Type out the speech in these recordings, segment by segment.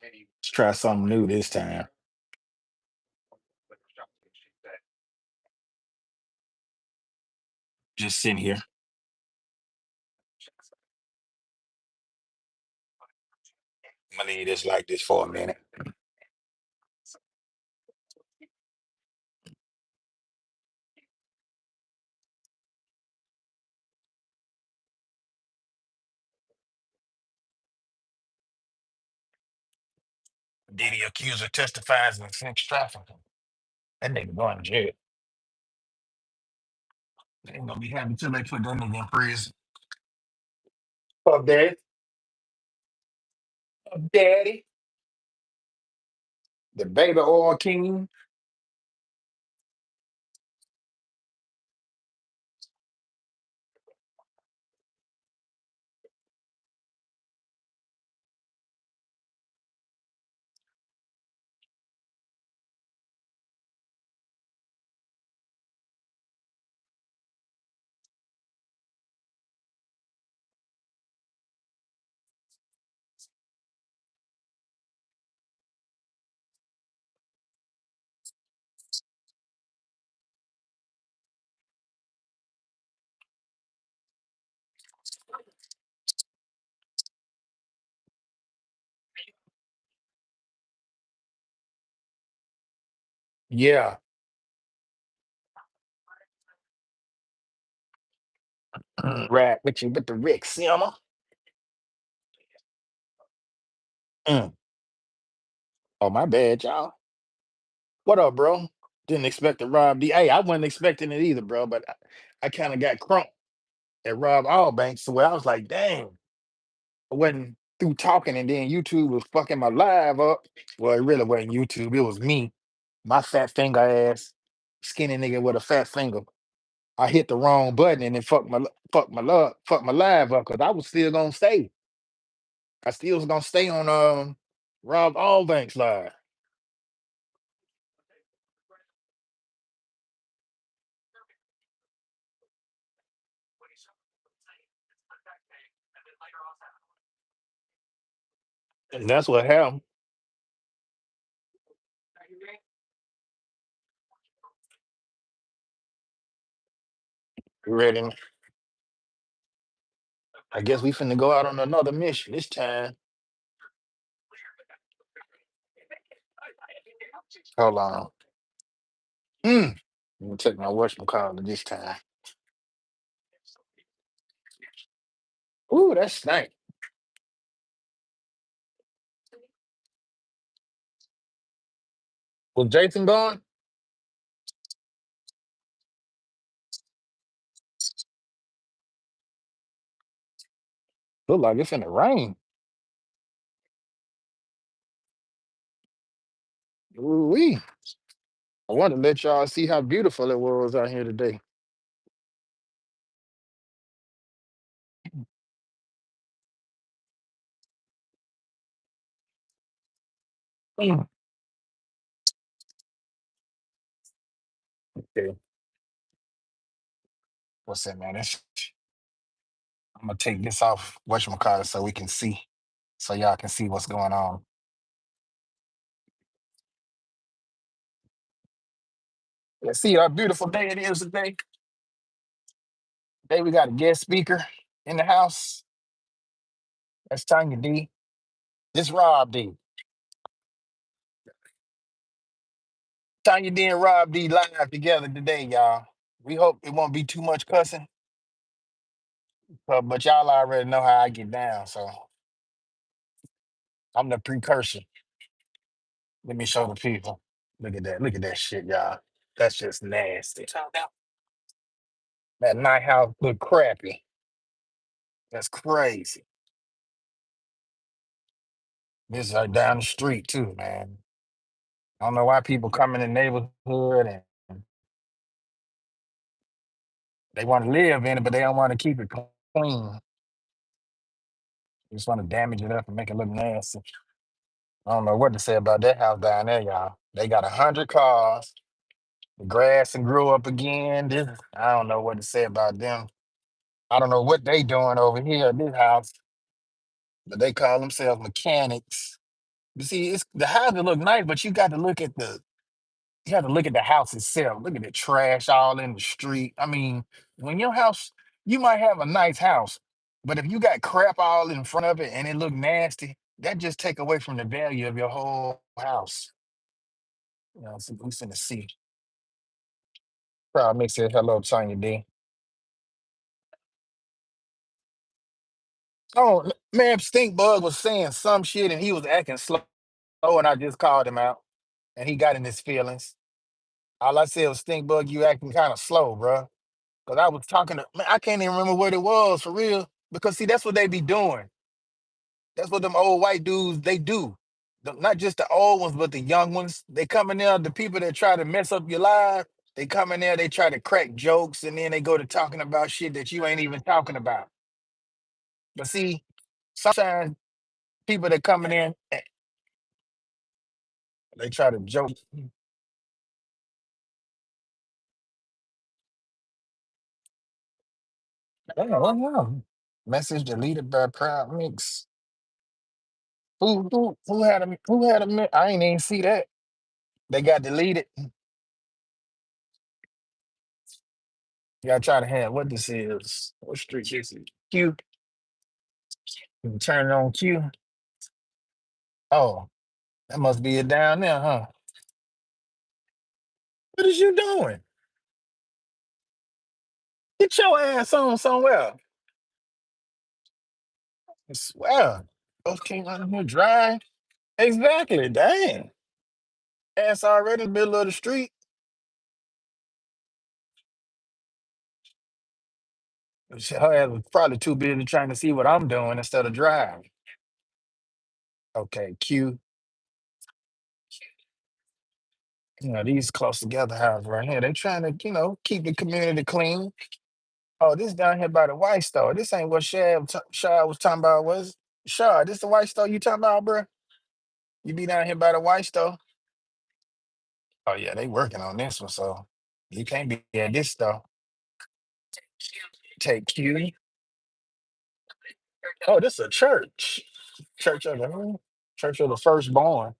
Let's try something new this time. Just sitting here. I'm gonna leave this like this for a minute. Diddy accuser testifies in sex trafficking. That nigga going to jail. They ain't gonna be happy till they put that nigga in prison. Fuck daddy. Fuck daddy. The baby oil king. Yeah. Right with you with the Rick Simmer. Mm. Oh, my bad, y'all. What up, bro? Didn't expect to rob D. Hey, I wasn't expecting it either, bro, but I kind of got crunk at Rob Allbanks. So I was like, dang, I wasn't through talking, and then YouTube was fucking my live up. Well, it really wasn't YouTube, it was me, my fat finger ass, skinny nigga with a fat finger. I hit the wrong button and it fucked my live up because I was still gonna stay. I still was gonna stay on Rob Allbanks live. And that's what happened. Ready? I guess we finna go out on another mission this time. Hold on. Mm. I'm gonna take my whatchamacallit this time. Ooh, that's stank. Was Jason gone? Look like it's in the rain. Ooh wee. I want to let y'all see how beautiful it was out here today. Mm. Okay. What's that, man? I'm gonna take this off whatchamacallit so we can see, so y'all can see what's going on. Yeah, see how beautiful day it is today. Today we got a guest speaker in the house. That's Tanya D. This Rob D. Tanya D and Rob D live together today, y'all. We hope it won't be too much cussing, but y'all already know how I get down, so I'm the precursor. Let me show the people. Look at that. Look at that shit, y'all. That's just nasty. That night house look crappy. That's crazy. This is like down the street too, man. I don't know why people come in the neighborhood and they want to live in it, but they don't want to keep it clean. They just want to damage it up and make it look nasty. I don't know what to say about that house down there, y'all. They got 100 cars. The grass and grew up again. I don't know what to say about them. I don't know what they doing over here at this house, but they call themselves mechanics. But see, it's the houses look nice, but you have to look at the house itself. Look at the trash all in the street. I mean, when your house, you might have a nice house, but if you got crap all in front of it and it look nasty, that just take away from the value of your whole house. So we finna see. Probably makes it hello, Tanya D. Oh man, Stink Bug was saying some shit and he was acting slow, and I just called him out, and he got in his feelings. All I said was, Stink Bug, you acting kind of slow, bro. Because I was talking to, man, I can't even remember what it was for real. Because see, that's what they be doing. That's what them old white dudes they do. Not just the old ones, but the young ones. They come in there, the people that try to mess up your life. They come in there, they try to crack jokes, and then they go to talking about shit that you ain't even talking about. But see, sometimes people that coming in, they try to joke. Oh, no. Message deleted by Proud Mix. I ain't even see that. They got deleted. You gotta try to have what this is. What street is it? Q. You can turn it on Q. Oh, that must be it down there, huh? What is you doing? Get your ass on somewhere. I swear. Those came out of here dry. Exactly. Dang. Ass already in the middle of the street. Shit, her ass was probably too busy trying to see what I'm doing instead of driving. Okay, Q. These close together houses right here. They trying to, keep the community clean. Oh, this down here by the white store. This ain't what Shad was talking about, was it? Shad, this the white store you talking about, bro? You be down here by the white store? Oh yeah, they working on this one, so you can't be at this store. Take Q. Oh, this a church. Church of the Church of the Firstborn.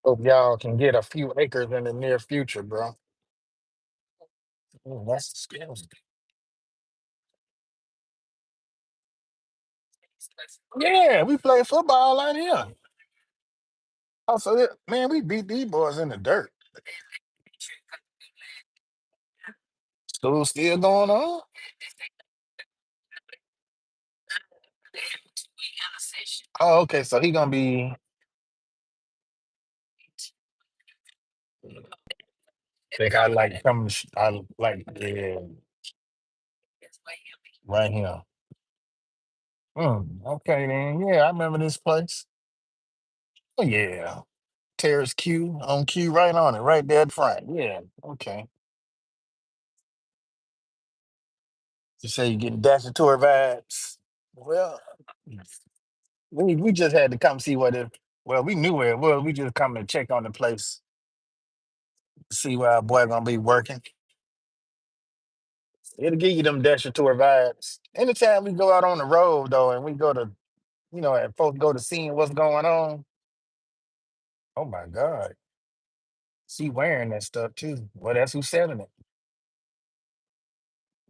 Hope y'all can get a few acres in the near future, bro. That's the skills. Yeah, we play football out here. Also, man, we beat these boys in the dirt. School still going on. Oh, okay. So he gonna be. Think I like coming. I like right here. Okay then. Yeah, I remember this place. Oh yeah, Terrace Q on Q right on it, right there at front. Yeah. Okay. You say you getting tour vibes. Well, we just had to come see what it. Well, we knew where it was. We just come and check on the place, see where our boy gonna be working. It'll give you them tour vibes. Anytime we go out on the road though, and we go to, and folks go to seeing what's going on. Oh my God, she wearing that stuff too. Well, that's who's selling it.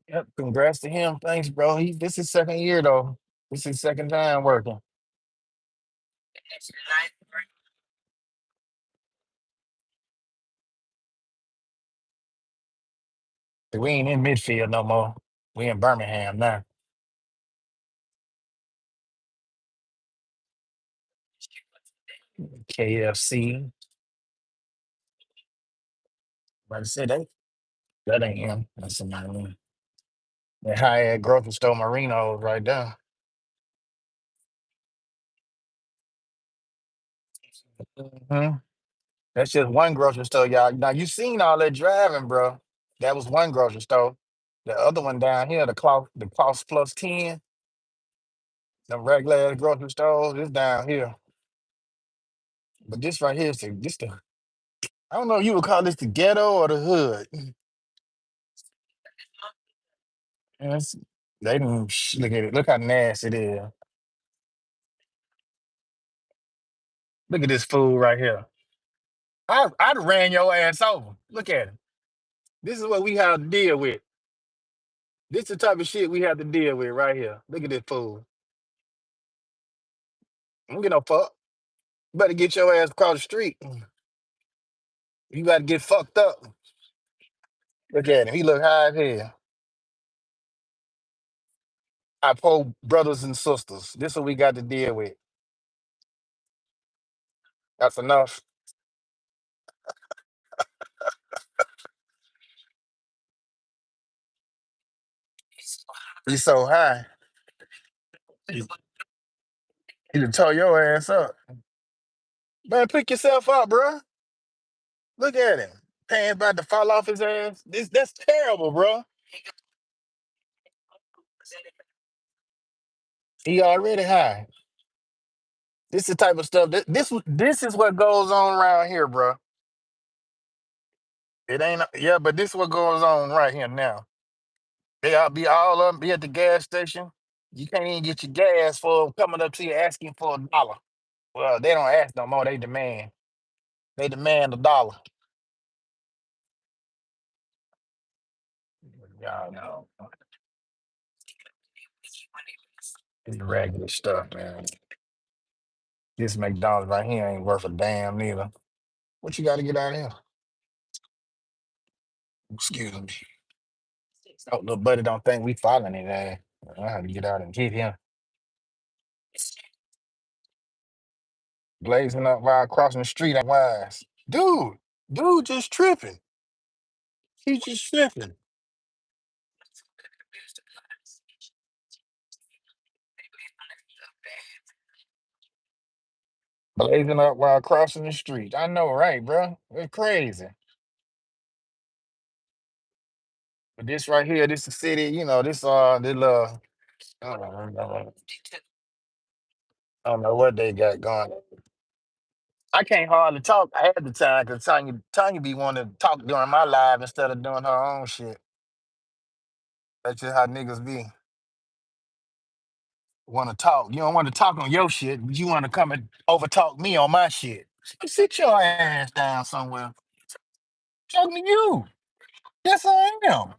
Yep. Congrats to him. Thanks, bro. This is second year though. This is second time working. We ain't in midfield no more. We in Birmingham now. KFC. Like I said, that ain't him. That's somebody. That high end grocery store Marinos right there. Mhm. That's just one grocery store, y'all. Now you seen all that driving, bro. That was one grocery store. The other one down here, the Cost Plus 10, the regular grocery stores, is down here. But this right here is the I don't know if you would call this the ghetto or the hood. Yes. They didn't look at it. Look how nasty it is. Look at this fool right here. I'd ran your ass over. Look at him. This is what we have to deal with. This the type of shit we have to deal with right here. Look at this fool. I don't get no fuck. You better get your ass across the street. You got to get fucked up. Look at him. He look high as hell. Our poor brothers and sisters. This what we got to deal with. That's enough. He's so high. He, he done tore your ass up. Man, pick yourself up, bro. Look at him. Pants about to fall off his ass. That's terrible, bro. He already high. This the type of stuff this is what goes on around here, bro. It ain't yeah, but this is what goes on right here now. They all be all of them be at the gas station. You can't even get your gas for coming up to you asking for $1. Well, they don't ask no more. They demand. They demand $1. Y'all know. It's regular stuff, man. This McDonald's right here ain't worth a damn neither. What you got to get out of here? Excuse me. Oh, little buddy don't think we following his ass. I have to get out and hit him. Blazing up while crossing the street ain't wise. Dude just tripping. He just tripping. Blazing up while crossing the street. I know, right, bro? It's crazy. But this right here, this the city, this I don't know what they got going. I can't hardly talk half the time because Tanya be wanting to talk during my live instead of doing her own shit. That's just how niggas be. Want to talk. You don't want to talk on your shit, but you want to come and over talk me on my shit. Sit your ass down somewhere. Talking to you. Yes, I am.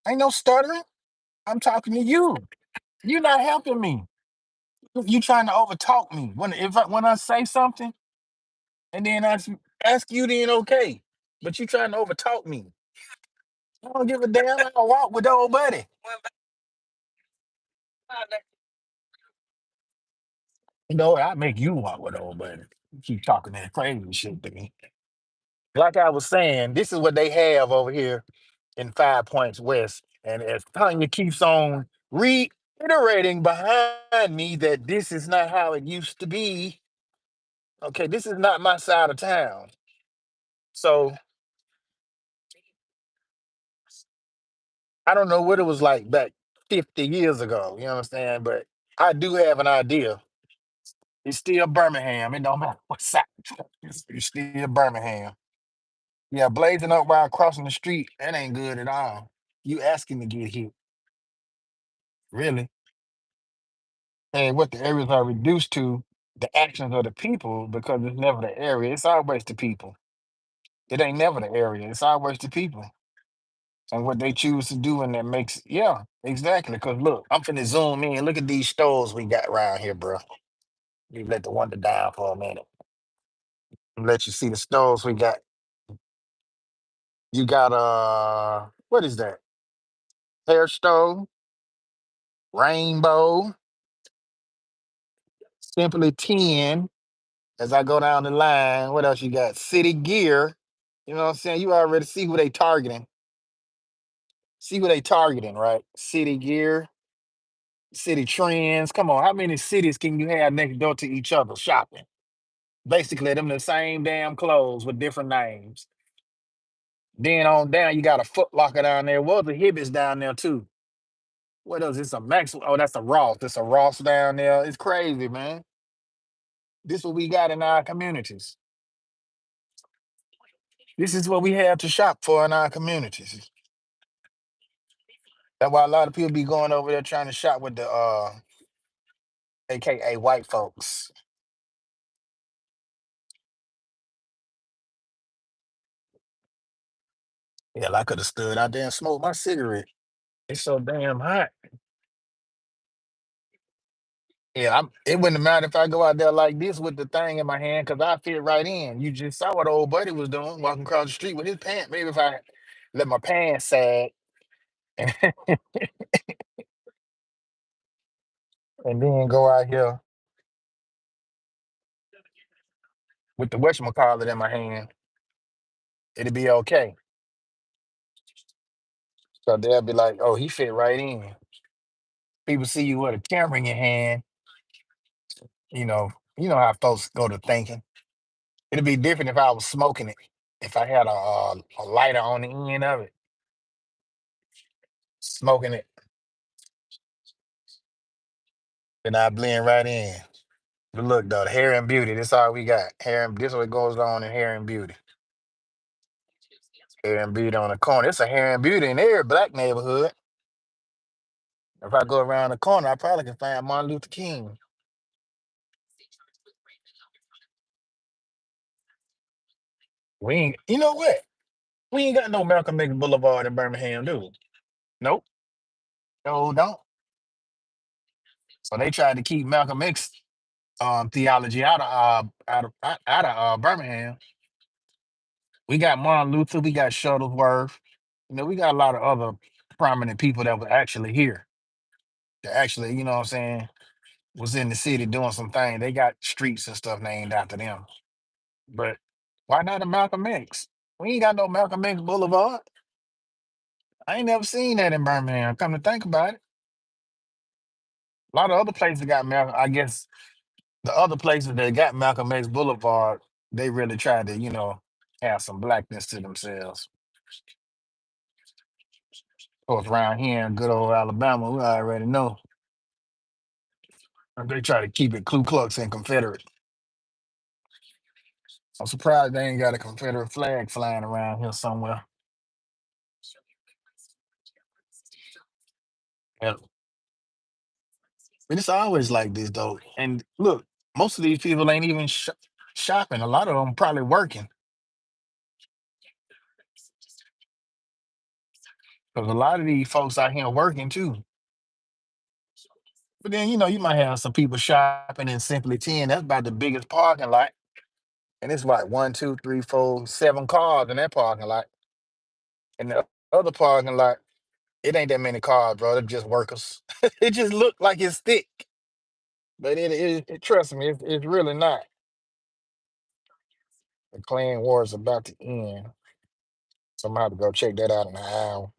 Ain't no stuttering. I'm talking to you. You're not helping me. You trying to overtalk me. When I say something and then ask you, then okay. But you trying to overtalk me. I don't give a damn. I don't walk with the old buddy. You know, I make you walk with the old buddy. You keep talking that crazy shit to me. Like I was saying, this is what they have over here in 5 Points West. And as Tanya keeps on reiterating behind me that this is not how it used to be. Okay, this is not my side of town. So I don't know what it was like back 50 years ago. You understand? But I do have an idea. It's still Birmingham. It don't matter what side. It's still Birmingham. Yeah, blazing up while crossing the street, that ain't good at all. You asking to get hit, really. And what the areas are reduced to, the actions of the people, because it's never the area. It's always the people. It ain't never the area. It's always the people. And what they choose to do, and that makes, yeah, exactly. Because look, I'm finna zoom in. Look at these stores we got around here, bro. You let the wonder down for a minute. Let you see the stores we got. You got what is that? Hair store, Rainbow, Simply 10. As I go down the line, what else you got? City Gear. You know what I'm saying? You already see who they targeting. See who they targeting, right? City Gear, City Trends. Come on, how many cities can you have next door to each other shopping? Basically, them the same damn clothes with different names. Then on down, you got a Foot Locker down there. Well, the Hibbits down there too. What else? It's a Max. Oh, that's a Ross. It's a Ross down there. It's crazy, man. This what we got in our communities. This is what we have to shop for in our communities. That's why a lot of people be going over there trying to shop with the AKA white folks. Yeah, I could have stood out there and smoked my cigarette. It's so damn hot. Yeah, it wouldn't matter if I go out there like this with the thing in my hand because I fit right in. You just saw what old buddy was doing, walking across the street with his pants. Maybe if I let my pants sag and, and then go out here with the whatchamacallit in my hand, it'd be okay. So they'll be like, oh, he fit right in. People see you with a camera in your hand, you know, you know how folks go to thinking. It'd be different if I was smoking it. If I had a lighter on the end of it, smoking it, then I blend right in. But look though, the hair and beauty, that's all we got. Hair and this what goes on in hair and beauty. Hair and beauty on the corner. It's a hair and beauty in every black neighborhood. If I go around the corner, I probably can find Martin Luther King. We ain't, you know what? We ain't got no Malcolm X Boulevard in Birmingham, do we? Nope. No, don't. So they tried to keep Malcolm X theology out of Birmingham. We got Martin Luther, we got Shuttlesworth. You know, we got a lot of other prominent people that were actually here. That actually, you know what I'm saying, was in the city doing some things. They got streets and stuff named after them. But why not a Malcolm X? We ain't got no Malcolm X Boulevard. I ain't never seen that in Birmingham. Come to think about it. A lot of other places got Malcolm. I guess the other places that got Malcolm X Boulevard, they really tried to, have some blackness to themselves. Of course, around here in good old Alabama, we already know they try to keep it Ku Klux and Confederate. I'm surprised they ain't got a Confederate flag flying around here somewhere. Yeah. But it's always like this though. And look, most of these people ain't even shopping. A lot of them probably working because a lot of these folks out here working too. But then you might have some people shopping in Simply 10. That's about the biggest parking lot. And it's like one, two, three, four, seven cars in that parking lot. And the other parking lot, it ain't that many cars, bro. They're just workers. It just look like it's thick. But trust me, it's really not. The Clan War is about to end. So I'm gonna have to go check that out in an hour.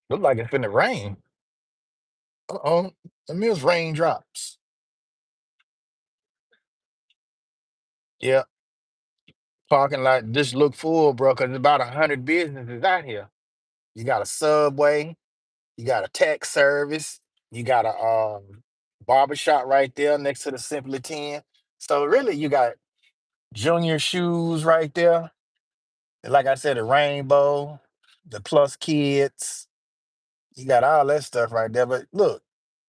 Look like it's finna rain. Uh-oh. The means raindrops. Yeah. Parking lot just look full, bro, because about 100 businesses out here. You got a Subway, you got a tech service, you got a barber shop right there next to the Simply 10. So really you got Junior Shoes right there. And like I said, the Rainbow, the Plus Kids. You got all that stuff right there. But look,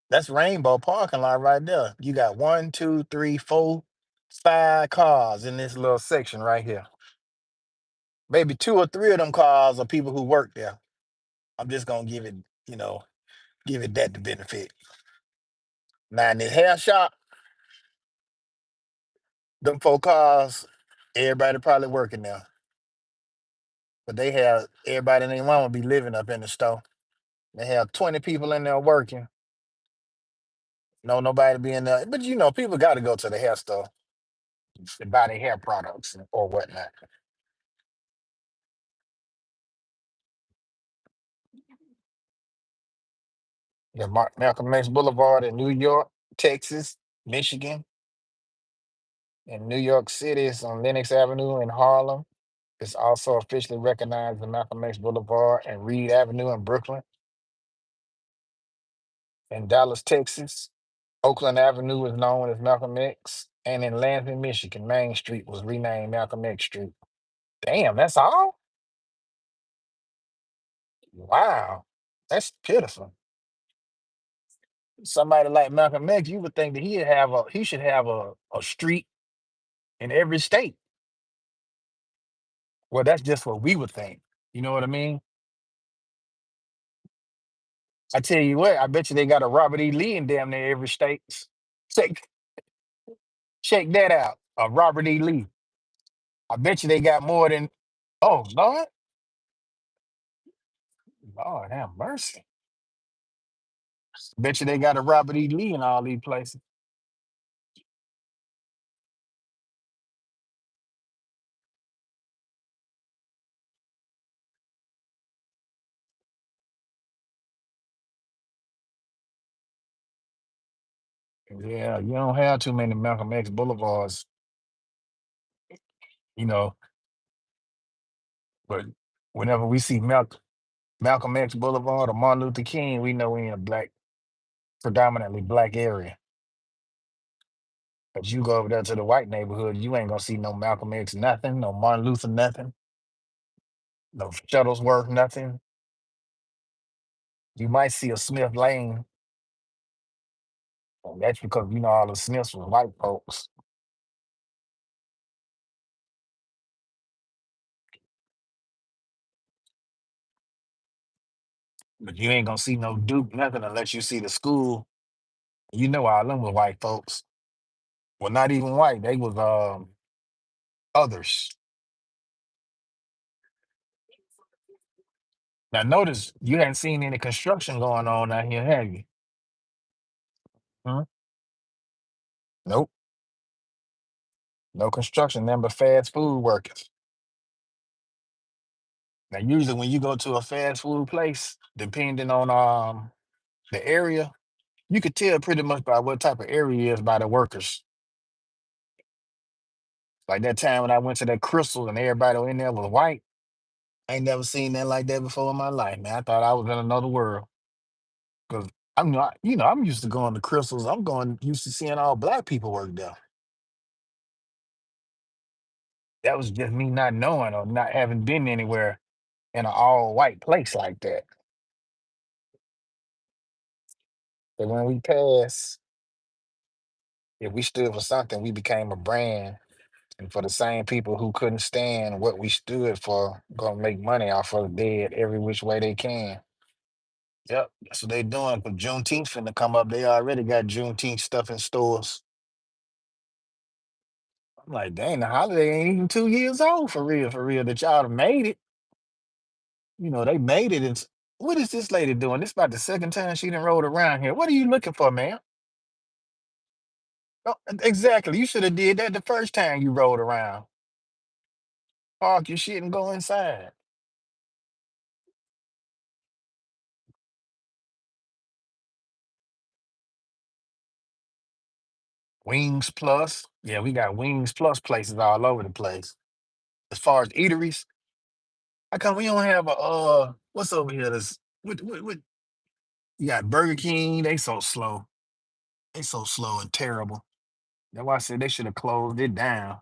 that's Rainbow parking lot right there. You got one, two, three, four, five cars in this little section right here. Maybe two or three of them cars are people who work there. I'm just gonna give it that to benefit. Now in this hair shop, them four cars, everybody probably working there. But they have everybody in their mama be living up in the store. They have 20 people in there working. No, nobody be in there. But people gotta go to the hair store to buy their hair products or whatnot. The Malcolm X Boulevard in New York, Texas, Michigan, and New York City is on Lenox Avenue in Harlem. It's also officially recognized as Malcolm X Boulevard and Reed Avenue in Brooklyn. In Dallas, Texas, Oakland Avenue is known as Malcolm X. And in Lansing, Michigan, Main Street was renamed Malcolm X Street. Damn, that's all? Wow. That's pitiful. Somebody like Malcolm X, you would think that he should have a street in every state. Well, that's just what we would think. You know what I mean? I tell you what, I bet you they got a Robert E. Lee in damn near every state. Check check that out. A Robert E. Lee. I bet you they got more than. Oh Lord, Lord have mercy. Bet you they got a Robert E. Lee in all these places. Yeah, you don't have too many Malcolm X boulevards, you know. But whenever we see Malcolm X Boulevard or Martin Luther King, we know we in a predominantly black area. But you go over there to the white neighborhood, you ain't gonna see no Malcolm X nothing, no Martin Luther nothing, no Shuttlesworth nothing. You might see a Smith Lane, and that's because you know all the Smiths was white folks. But you ain't gonna see no Duke nothing unless you see the school. You know all them was white folks. Well, not even white. They was others. Now notice you hadn't seen any construction going on out here, have you? Hmm? Nope. No construction, nothing but fast food workers. Now, usually when you go to a fast food place, depending on the area, you could tell pretty much by what type of area it is by the workers. Like that time when I went to that Crystal and everybody in there was white. I ain't never seen that like that before in my life, man. I thought I was in another world. Cause I'm not, I'm used to going to Crystals. I'm going used to seeing all black people work there. That was just me not knowing or not having been anywhere in an all white place like that. But when we passed, if we stood for something, we became a brand. And for the same people who couldn't stand what we stood for, gonna make money off of dead every which way they can. Yep, that's what they doing. Cause Juneteenth finna come up. They already got Juneteenth stuff in stores. I'm like, dang, the holiday ain't even 2 years old for real, that y'all done made it. They made it. And what is this lady doing? This about the second time she done rode around here. What are you looking for, man? Oh, exactly. You should have did that the first time you rode around. Park your shit and go inside. Wings Plus. Yeah, we got Wings Plus places all over the place. As far as eateries, how come we don't have a what's over here? This what you got Burger King, they so slow. They so slow and terrible. That's why I said they should have closed it down.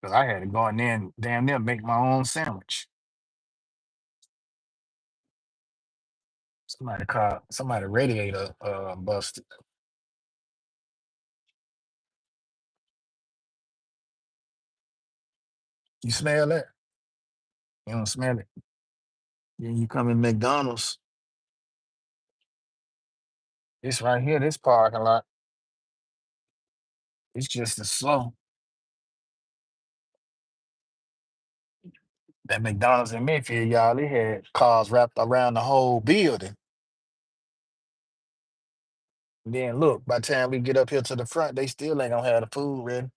Cause I had to go in there and damn near make my own sandwich. Somebody radiator busted. You smell that? You don't smell it. Then you come in McDonald's. This right here, this parking lot, it's just as slow. That McDonald's in Midfield, y'all, they had cars wrapped around the whole building. And then look, by the time we get up here to the front, they still ain't gonna have the food ready.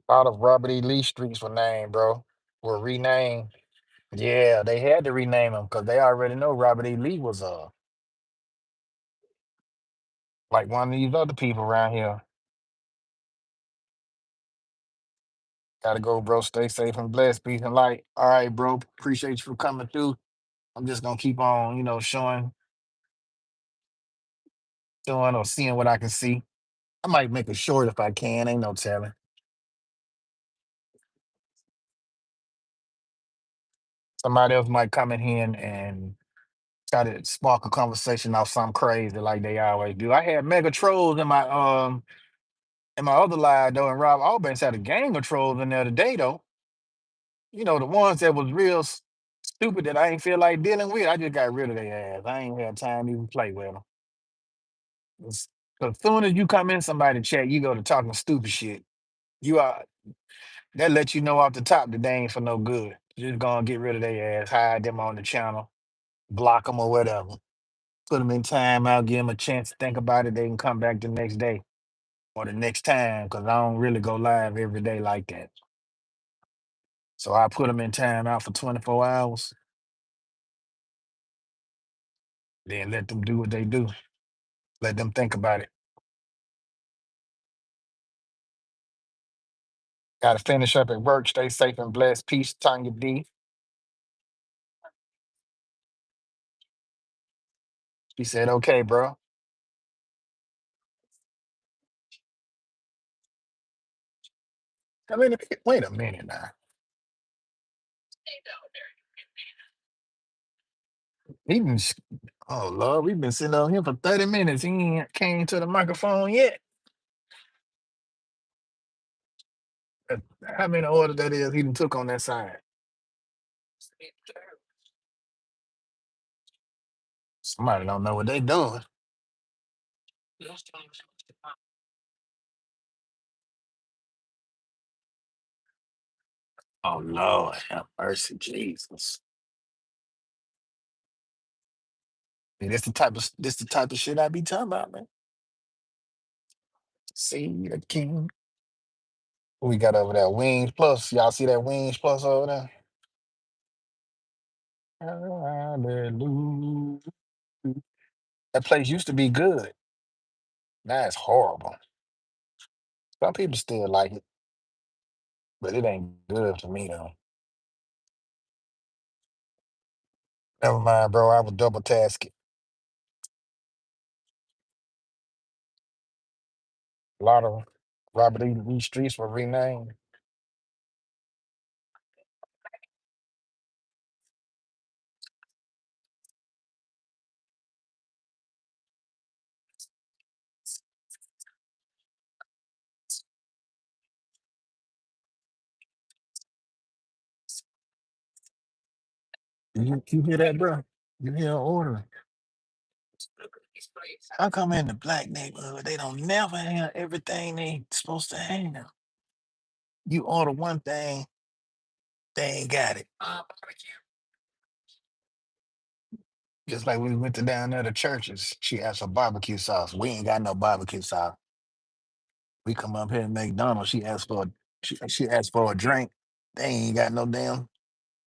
All of Robert E. Lee streets were named, bro. Were renamed. Yeah, they had to rename them because they already know Robert E. Lee was like one of these other people around here. Gotta go, bro. Stay safe and blessed. Peace and light. All right, bro. Appreciate you for coming through. I'm just gonna keep on, showing or seeing what I can see. I might make it short if I can. Ain't no telling. Somebody else might come in here and try to spark a conversation off something crazy like they always do. I had mega trolls in my other live though, and Rob Albans had a gang of trolls in there today though. The ones that was real stupid that I ain't feel like dealing with. I just got rid of their ass. I ain't had time to even play with them. As soon as you come in somebody chat, you go to talking stupid shit. You are that let you know off the top that they ain't for no good. Just gonna get rid of their ass, hide them on the channel, block them or whatever. Put them in time out, give them a chance to think about it. They can come back the next day or the next time because I don't really go live every day like that. So I put them in time out for 24 hours, then let them do what they do. Let them think about it. Got to finish up at work. Stay safe and blessed. Peace, Tanya D. She said, okay, bro. Wait a minute now. He been, s- oh, Lord, we've been sitting on him for 30 minutes. He ain't came to the microphone yet. Uh, How many orders that is he done took on that side? Somebody don't know what they doing. Oh, Lord, have mercy, Jesus. See, this the type of shit I be talking about, man. See the king. What we got over there? Wings Plus. Y'all see that Wings Plus over there? Hallelujah. That place used to be good. Now it's horrible. Some people still like it, but it ain't good for me though. Never mind, bro. I was double tasking. A lot of Robert E. Lee streets were renamed. You hear that, bro? You hear an order? How come in the black neighborhood they don't never have everything they supposed to have? You order one thing, they ain't got it. Just like we went to down there to churches, she asked for barbecue sauce. We ain't got no barbecue sauce. We come up here to McDonald's. She asked for a drink. They ain't got no damn.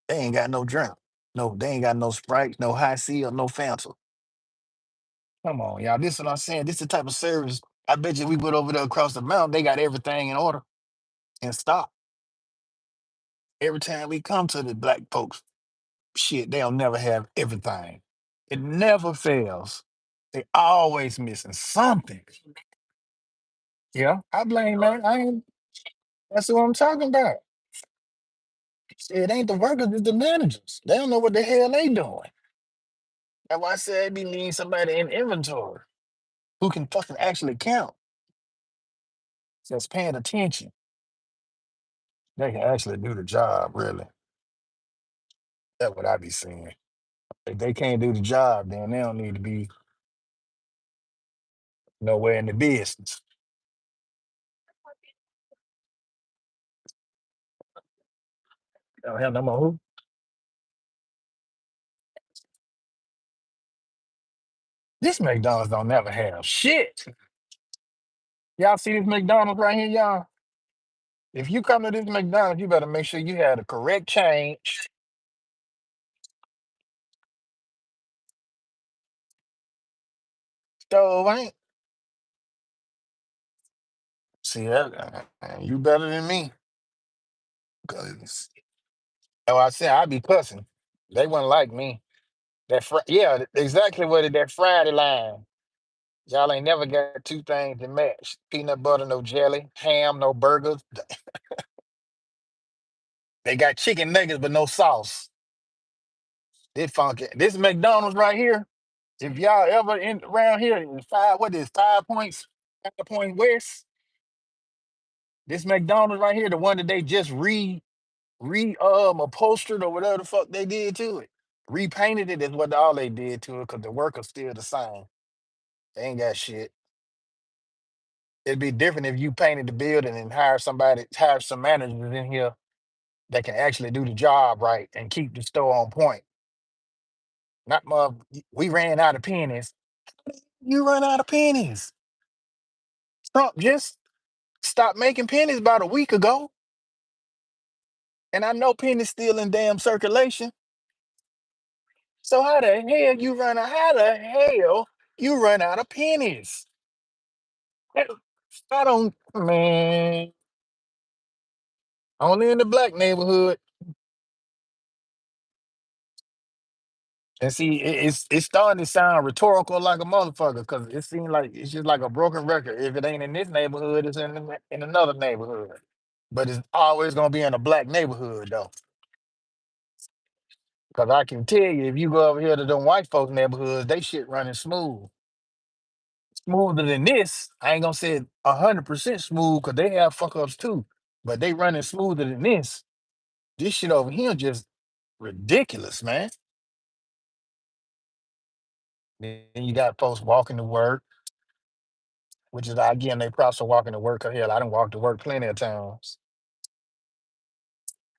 They ain't got no drink. No, they ain't got no Sprite, no High C, or no Fanta. Come on, y'all. This is what I'm saying. This the type of service. I bet you we went over there across the mountain. They got everything in order and stock. Every time we come to the black folks, shit, they'll never have everything. It never fails. They always missing something. Yeah, I blame man. I ain't. That's what I'm talking about. It ain't the workers, it's the managers. They don't know what the hell they doing. That's why I said we need somebody in inventory who can fucking actually count, that's paying attention. They can actually do the job, really. That's what I be saying. If they can't do the job, then they don't need to be nowhere in the business. They don't have no more who? This McDonald's don't never have shit. Y'all see this McDonald's right here, y'all? If you come to this McDonald's, you better make sure you have the correct change. Stove ain't. See that? You better than me. Cause oh, I said I'd be cussing. They wouldn't like me. Yeah, exactly what it that Friday line. Y'all ain't never got two things to match. Peanut butter, no jelly, ham, no burgers. They got chicken nuggets but no sauce. This funky. This McDonald's right here. If y'all ever in around here in what is 5 points, 5 Point West, this McDonald's right here, the one that they just upholstered or whatever the fuck they did to it. Repainted it is what all they did to it because the work is still the same. They ain't got shit. It'd be different if you painted the building and hire some managers in here that can actually do the job right and keep the store on point. Not we ran out of pennies. You run out of pennies. Trump just stopped making pennies about a week ago. And I know pennies still in damn circulation. So how the hell you run out of pennies? I don't man. Only in the black neighborhood. And see, it's starting to sound rhetorical like a motherfucker because it seems like it's just like a broken record. If it ain't in this neighborhood, it's in another neighborhood. But it's always gonna be in a black neighborhood though. Cause I can tell you, if you go over here to them white folks neighborhoods, they shit running smooth. Smoother than this. I ain't gonna say 100% smooth because they have fuck ups too. But they running smoother than this. This shit over here just ridiculous, man. Then you got folks walking to work, which is again they probably walking to work. Cause hell, I done walked to work plenty of times.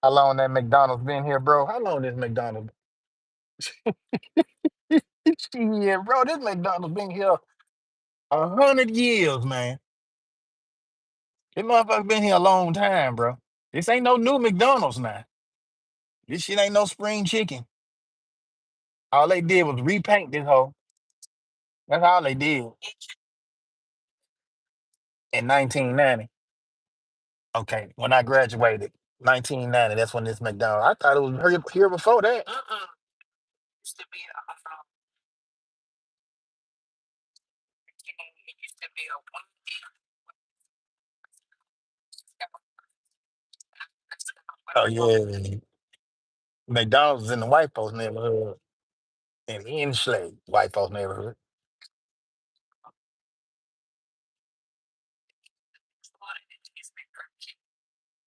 How long that McDonald's been here, bro? How long this McDonald's? Yeah, bro, this McDonald's been here 100 years, man. This motherfucker been here a long time, bro. This ain't no new McDonald's now. This shit ain't no spring chicken. All they did was repaint this whole. That's all they did in 1990. Okay, when I graduated, 1990. That's when this McDonald's. I thought it was here before that. Oh yeah, McDonald's is in the white folks neighborhood in Insley, white folks neighborhood.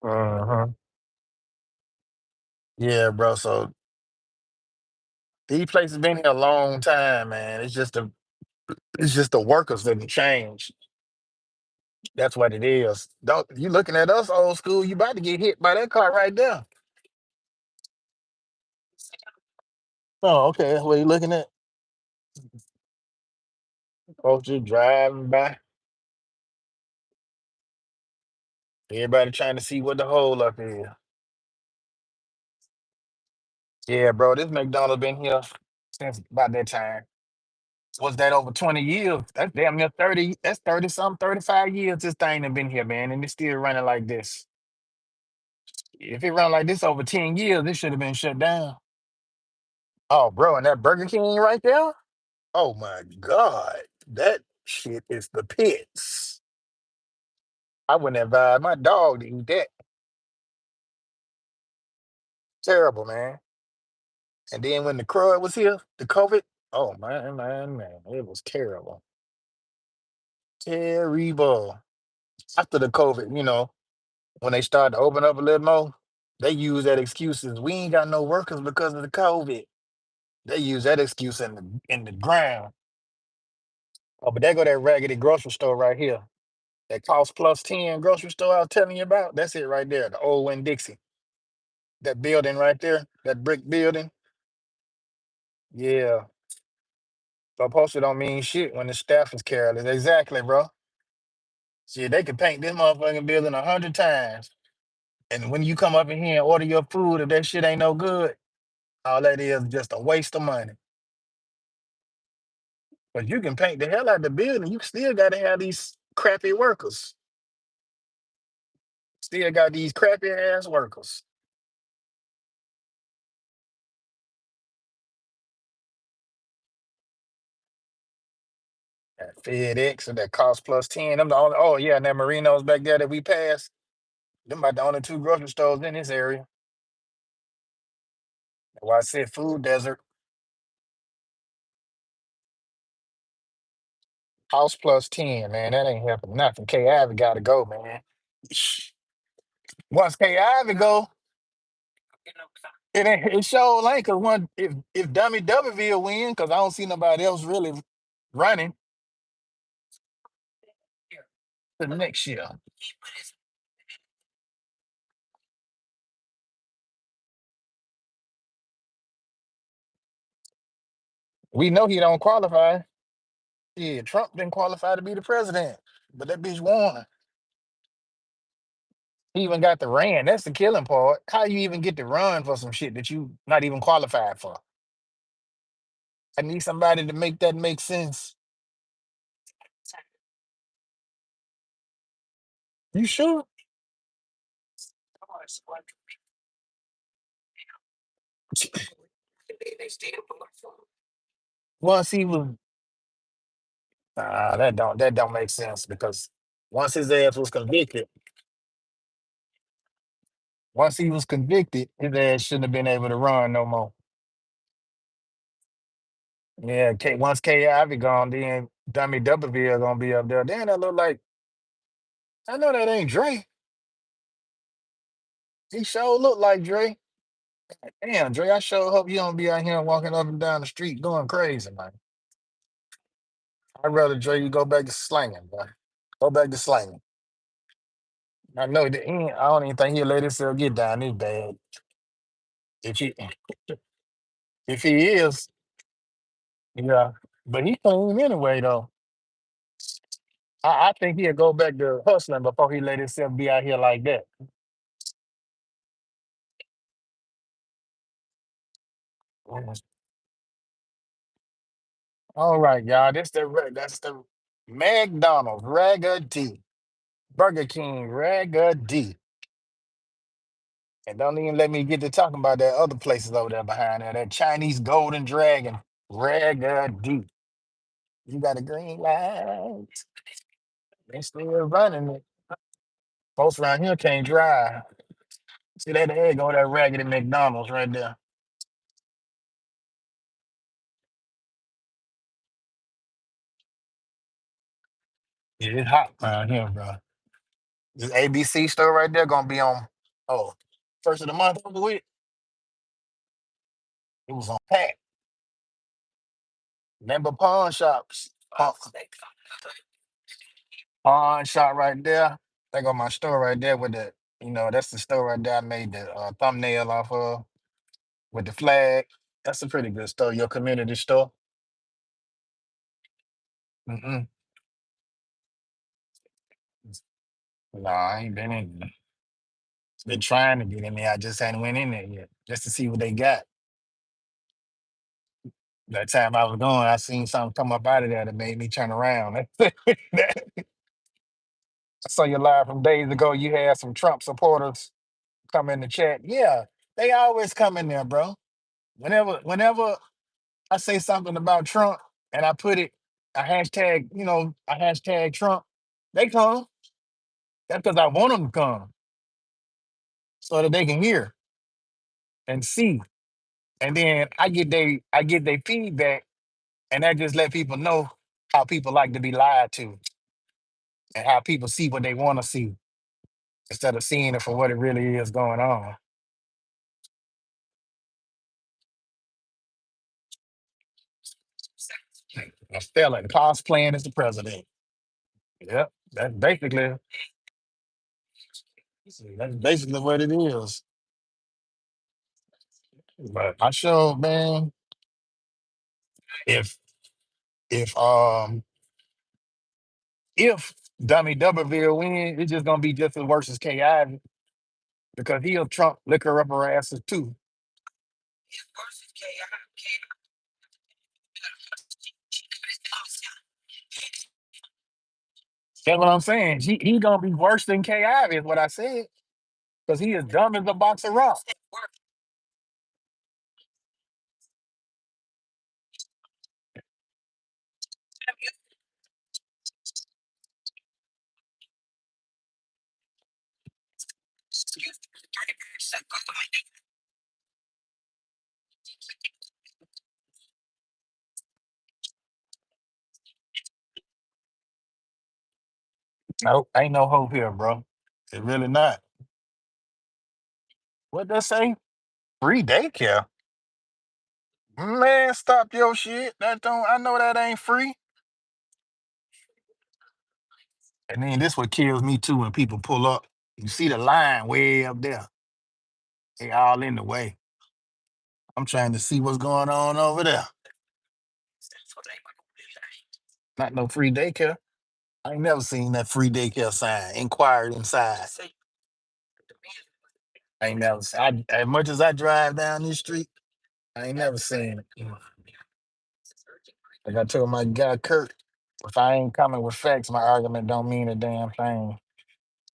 Uh-huh. Yeah, bro. So these places been here a long time, man. It's just the workers that change. That's what it is. Don't you looking at us old school? You about to get hit by that car right there. Oh, okay. That's what you looking at. Folks just driving by. Everybody trying to see what the hole up is. Yeah, bro. This McDonald's been here since about that time. Was that over 20 years? That's damn near 30. That's 30 some 35 years this thing done been here, man. And it's still running like this. If it run like this over 10 years, this should have been shut down. Oh, bro, and that Burger King right there? Oh my God. That shit is the pits. I wouldn't advise my dog to eat that. Terrible, man. And then when the crud was here, the COVID, oh man, it was terrible. Terrible. After the COVID, when they started to open up a little more, they use that excuse as we ain't got no workers because of the COVID. They use that excuse in the ground. Oh, but there go that raggedy grocery store right here. That cost plus 10 grocery store I was telling you about. That's it right there. The old Winn Dixie. That building right there, that brick building. Yeah. So posted don't mean shit when the staff is careless. Exactly, bro. See, they could paint this motherfucking building 100 times. And when you come up in here and order your food, if that shit ain't no good, all that is just a waste of money. But you can paint the hell out of the building. You still got to have these crappy workers. Still got these crappy ass workers. FedEx and that cost plus 10. Them the only, oh yeah, and that Marino's back there that we passed. Them about the only two grocery stores in this area. That's why I said food desert. House plus 10, man. That ain't helping nothing. K Ivy gotta go, man. Once K Ivy go, it sure ain't cause one if Dummy Wville win, cause I don't see nobody else really running the next year. We know he don't qualify. Yeah, Trump didn't qualify to be the president, but that bitch won. He even got the ran. That's the killing part. How you even get to run for some shit that you not even qualified for? I need somebody to make that make sense. You sure? Once he was, that don't make sense because once his ass was convicted, once he was convicted, his ass shouldn't have been able to run no more. Yeah, once K Ivy gone, then Dummy D'Urberville gonna be up there. Then that look like I know that ain't Dre. He sure look like Dre. Damn, Dre, I sure hope you don't be out here walking up and down the street going crazy, man. I'd rather Dre you go back to slanging, boy. Go back to slanging. I know that I don't even think he'll let himself get down this bad. If he if he is, yeah. But he clean anyway though. I think he'll go back to hustling before he let himself be out here like that. Mhm. All right, y'all. That's the McDonald's Raggedy. Burger King Raggedy. And don't even let me get to talking about that other places over there behind there. That Chinese Golden Dragon Raggedy. You got a green light. They still running it. Folks around here can't drive. See that there go that raggedy McDonald's right there. Yeah, it's hot around here, bro. This ABC store right there gonna be on first of the month over with. It was on pack. Remember pawn shops. Pawn shop right there. They got my store right there with that's the store right there I made the thumbnail off of with the flag. That's a pretty good store, your community store. Mm-mm. No, I ain't been in there. Been trying to get in there. I just hadn't went in there yet, just to see what they got. That time I was going, I seen something come up out of there that made me turn around. I saw you live from days ago. You had some Trump supporters come in the chat. Yeah, they always come in there, bro. Whenever I say something about Trump and I put it a hashtag Trump, they come. That's because I want them to come so that they can hear and see. And then I get their feedback, and that just let people know how people like to be lied to and how people see what they want to see instead of seeing it for what it really is going on. I'm still cosplaying as the president. Yep, that's basically what it is. But I sure, man, if if if Dummy D'Urberville win, it's just gonna be just as worse as K Ivy because he'll Trump liquor up her asses too. That's what I'm saying. He gonna be worse than K Ivy is what I said because he is dumb as a box of rocks. Nope, ain't no hope here, bro. It really not. What that say? Free daycare. Man, stop your shit. That don't. I know that ain't free. And then this what kills me too when people pull up. You see the line way up there. They all in the way. I'm trying to see what's going on over there. Not no free daycare. I ain't never seen that free daycare sign. Inquired inside. I ain't never. As much as I drive down this street, I ain't never seen it. Like I told my guy Kurt, if I ain't coming with facts, my argument don't mean a damn thing.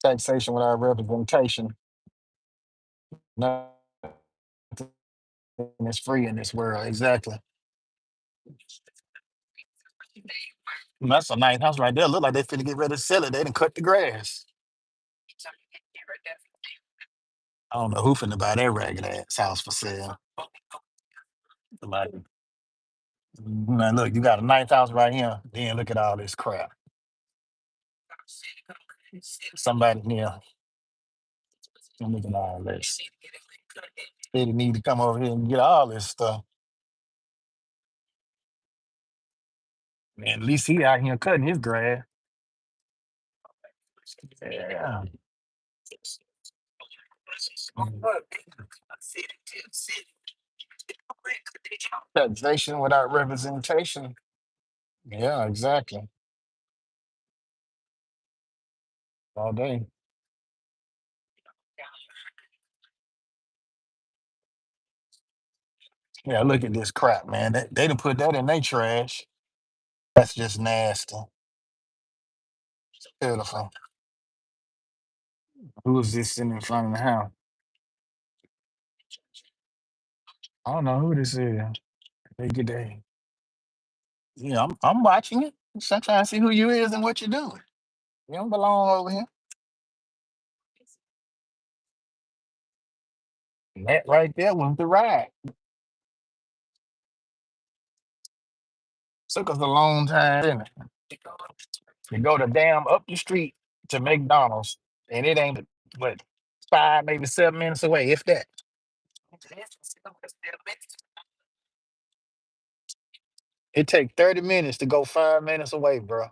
Taxation without representation, nothing is free in this world. Exactly. That's a nice house right there. Look like they finna get ready to sell it. They didn't cut the grass. I don't know who finna buy that ragged ass house for sale. Somebody. Man, look, you got a nice house right here. Then look at all this crap. Somebody, yeah, look at all this. They need to come over here and get all this stuff. Man, at least he out here cutting his grass. Yeah. Taxation without representation. Yeah, exactly. All day. Yeah, look at this crap, man. They done put that in their trash. That's just nasty. Beautiful. Who is this sitting in front of the house? I don't know who this is. They get that. Yeah, I'm watching it. I'm trying to see who you is and what you're doing. You don't belong over here. And that right there was the ride. Took us a long time, didn't it? To go to damn up the street to McDonald's, and it ain't what 5, maybe 7 minutes away, if that. It take 30 minutes to go 5 minutes away, bro.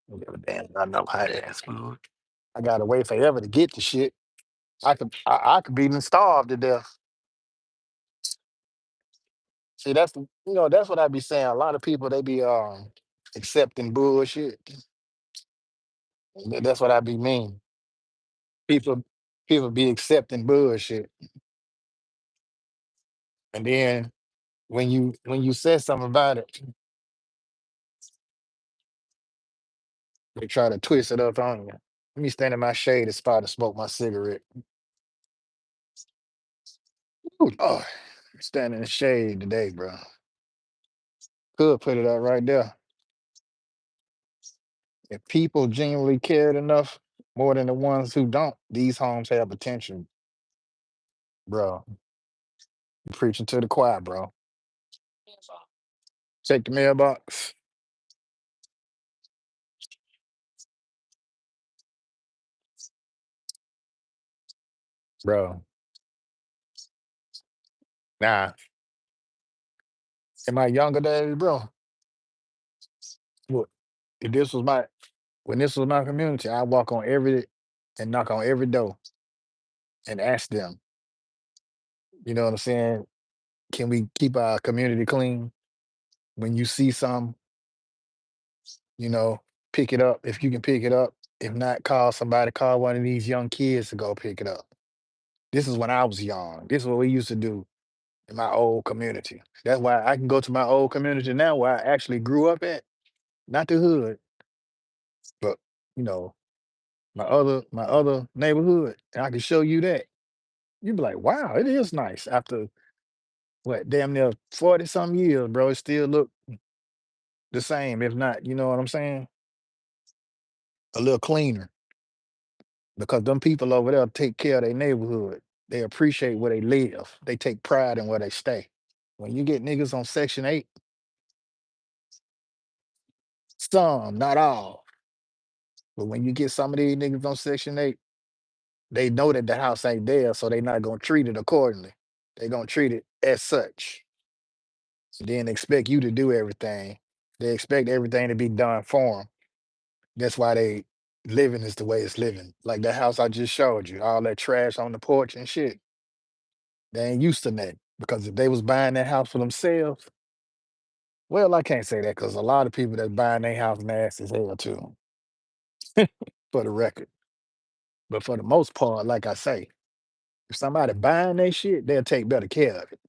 Don't give a damn. I know how to ask food. I gotta wait forever to get the shit. I could be even starved to death. See, that's what I be saying. A lot of people they be accepting bullshit. That's what I be mean. People people be accepting bullshit, and then when you said something about it, they try to twist it up on you. Let me stand in my shade spot to smoke my cigarette. Ooh, Lord. Stand in the shade today, bro. Could put it up right there. If people genuinely cared enough more than the ones who don't, these homes have potential, bro. You preaching to the choir, bro. Check the mailbox, bro. Nah, in my younger days, bro. Look, if this was my when this was my community, I walk on every and knock on every door and ask them. You know what I'm saying? Can we keep our community clean? When you see some, you know, pick it up if you can pick it up. If not, call somebody. Call one of these young kids to go pick it up. This is when I was young. This is what we used to do in my old community. That's why I can go to my old community now where I actually grew up at. Not the hood, but you know, my other neighborhood. And I can show you that. You'd be like, wow, it is nice. After what, damn near 40 some years, bro. It still look the same, if not, you know what I'm saying? A little cleaner. because them people over there take care of their neighborhood. They appreciate where they live. They take pride in where they stay. When you get niggas on Section 8, some, not all, but when you get some of these niggas on Section 8, they know that the house ain't there, so they not gonna treat it accordingly. They gonna treat it as such. And then expect you to do everything. They expect everything to be done for them. That's why they living is the way it's living. Like that house I just showed you, all that trash on the porch and shit. They ain't used to that. Because if they was buying that house for themselves, well, I can't say that because a lot of people that buying their house nasty as hell too, for the record. But for the most part, like I say, if somebody buying their shit, they'll take better care of it.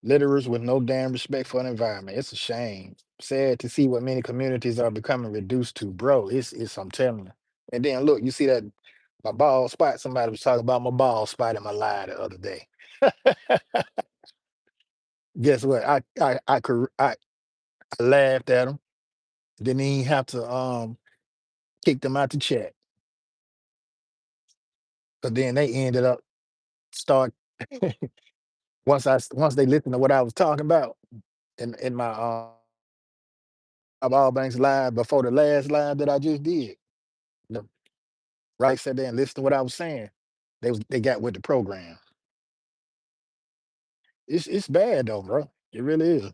Litterers with no damn respect for the environment. It's a shame. Sad to see what many communities are becoming reduced to, bro. It's I'm telling you. And then look, you see that my bald spot. Somebody was talking about my bald spot in my live the other day. Guess what? I laughed at them. Didn't even have to kick them out the chat. But then they ended up start once they listened to what I was talking about in my of all banks live before the last live that I just did. The right sat there and listened to what I was saying. They got with the program. It's bad though, bro. It really is.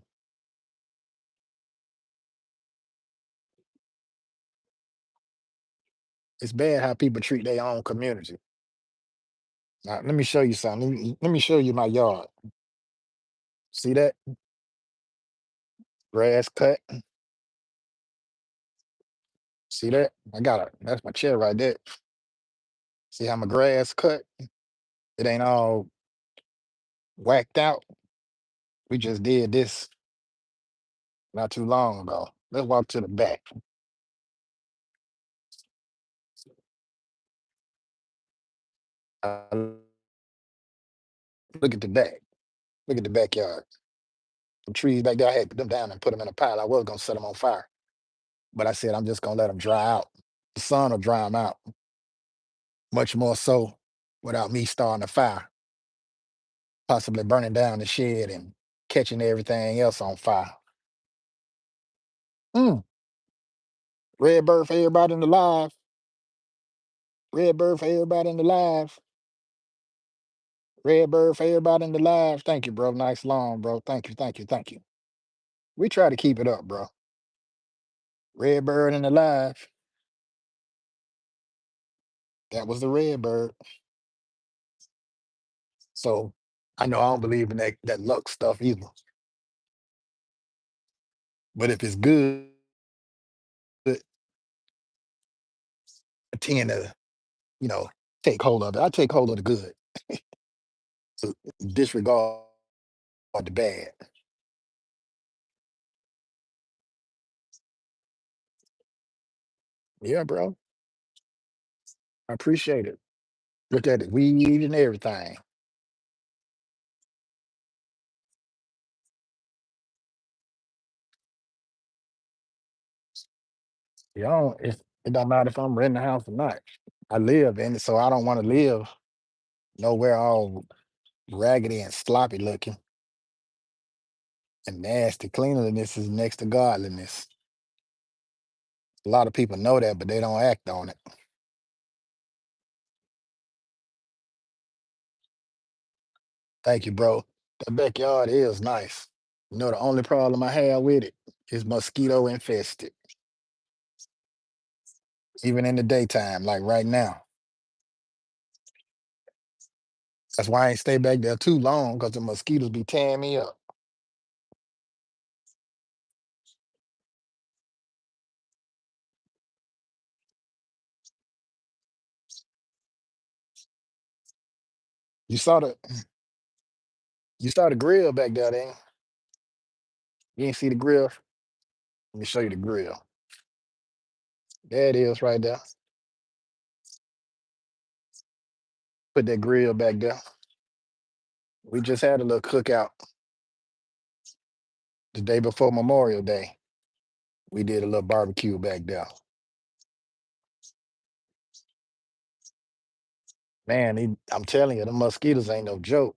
It's bad how people treat their own community. Now, let me show you something. Let me show you my yard. See that grass cut? See that? I got a that's my chair right there. See how my grass cut? It ain't all whacked out. We just did this not too long ago. Let's walk to the back. Uh, Look at the back. Look at the backyard. The trees back there, I had to put them down and put them in a pile. I was gonna set them on fire, but I said I'm just gonna let them dry out. The sun will dry them out much more so without me starting a fire, possibly burning down the shed and catching everything else on fire. Mm. Red bird for everybody in the live. Red bird for everybody in the live. Red bird for everybody in the live. Thank you, bro. Nice long, bro. Thank you, thank you, thank you. We try to keep it up, bro. Red bird in the live. That was the red bird. So I know I don't believe in that luck stuff either. But if it's good, I tend to, you know, take hold of it. I take hold of the good. So disregard the bad. Yeah, bro. I appreciate it. Look at it. Weed and everything. You know, it don't matter if I'm renting a house or not. I live in it, so I don't want to live nowhere all raggedy and sloppy looking and nasty. Cleanliness is next to godliness. A lot of people know that, but they don't act on it. Thank you, bro. The backyard is nice. You know, the only problem I have with it is mosquito infested, even in the daytime, like right now. That's why I ain't stay back there too long because the mosquitoes be tearing me up. You saw the you saw the grill back there, then you ain't see the grill. Let me show you the grill. There it is right there. Put that grill back there. We just had a little cookout the day before Memorial Day. We did a little barbecue back there. Man, I'm telling you, the mosquitoes ain't no joke.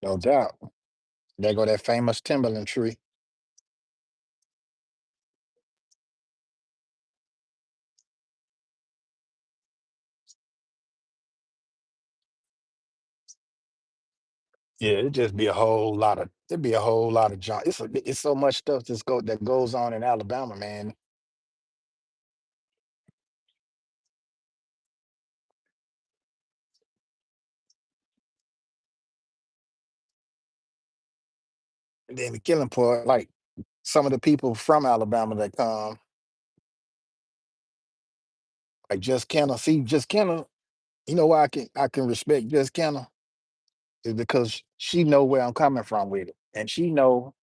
No doubt. There go that famous Timberland tree. Yeah, it'd be a whole lot of junk. It's so much stuff that goes on in Alabama, man. And then the killing part, like some of the people from Alabama that come, like Just Kenner. See, Just Kenner, you know why I can respect Just Kenner is because she know where I'm coming from with it. And she know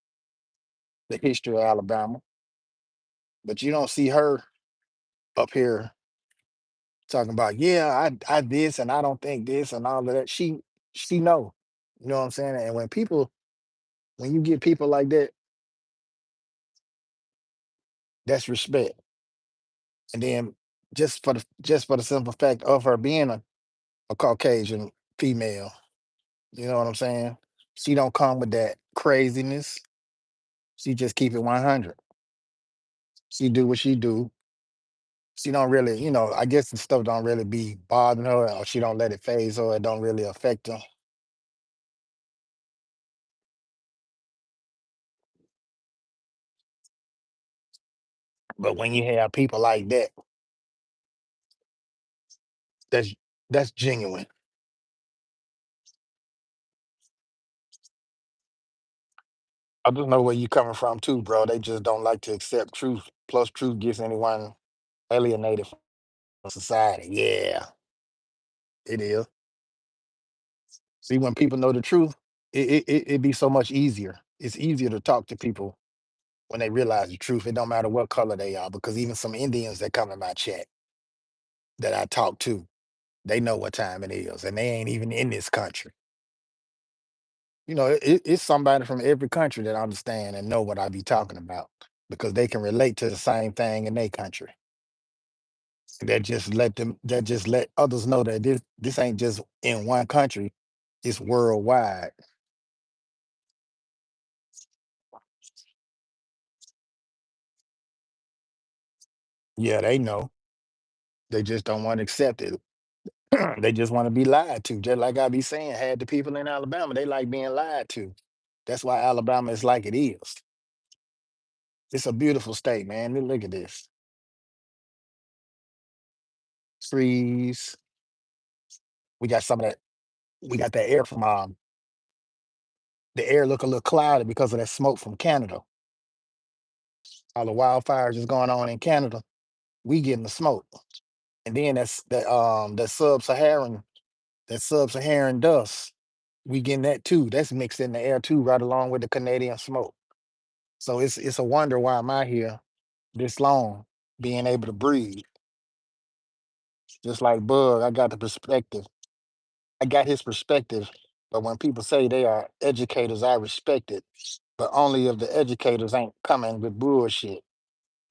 the history of Alabama. But you don't see her up here talking about, yeah, I this and I don't think this and all of that. She know. You know what I'm saying? And when you get people like that, that's respect. And then just for the simple fact of her being a Caucasian female, you know what I'm saying? She don't come with that craziness. She just keep it 100. She do what she do. She don't really, I guess the stuff don't really be bothering her, or she don't let it phase her. It don't really affect her. But when you have people like that, that's that's genuine. I just know where you coming from too, bro. They just don't like to accept truth. Plus, truth gets anyone alienated from society. Yeah, it is. See, when people know the truth, it be so much easier. It's easier to talk to people when they realize the truth. It don't matter what color they are, because even some Indians that come in my chat that I talk to, they know what time it is, and they ain't even in this country. It's somebody from every country that understand and know what I be talking about, because they can relate to the same thing in their country. That just let others know that this ain't just in one country, it's worldwide. Yeah, they know. They just don't want to accept it. They just want to be lied to. Just like I be saying, had the people in Alabama, they like being lied to. That's why Alabama is like it is. It's a beautiful state, man. Look at this. Trees. We got some of that. We got that air from the air look a little cloudy because of that smoke from Canada. All the wildfires is going on in Canada. We getting the smoke. And then that sub-Saharan dust. We getting that too. That's mixed in the air too, right along with the Canadian smoke. So it's a wonder why I'm out here this long, being able to breathe. Just like Bug, I got the perspective. I got his perspective. But when people say they are educators, I respect it. But only if the educators ain't coming with bullshit.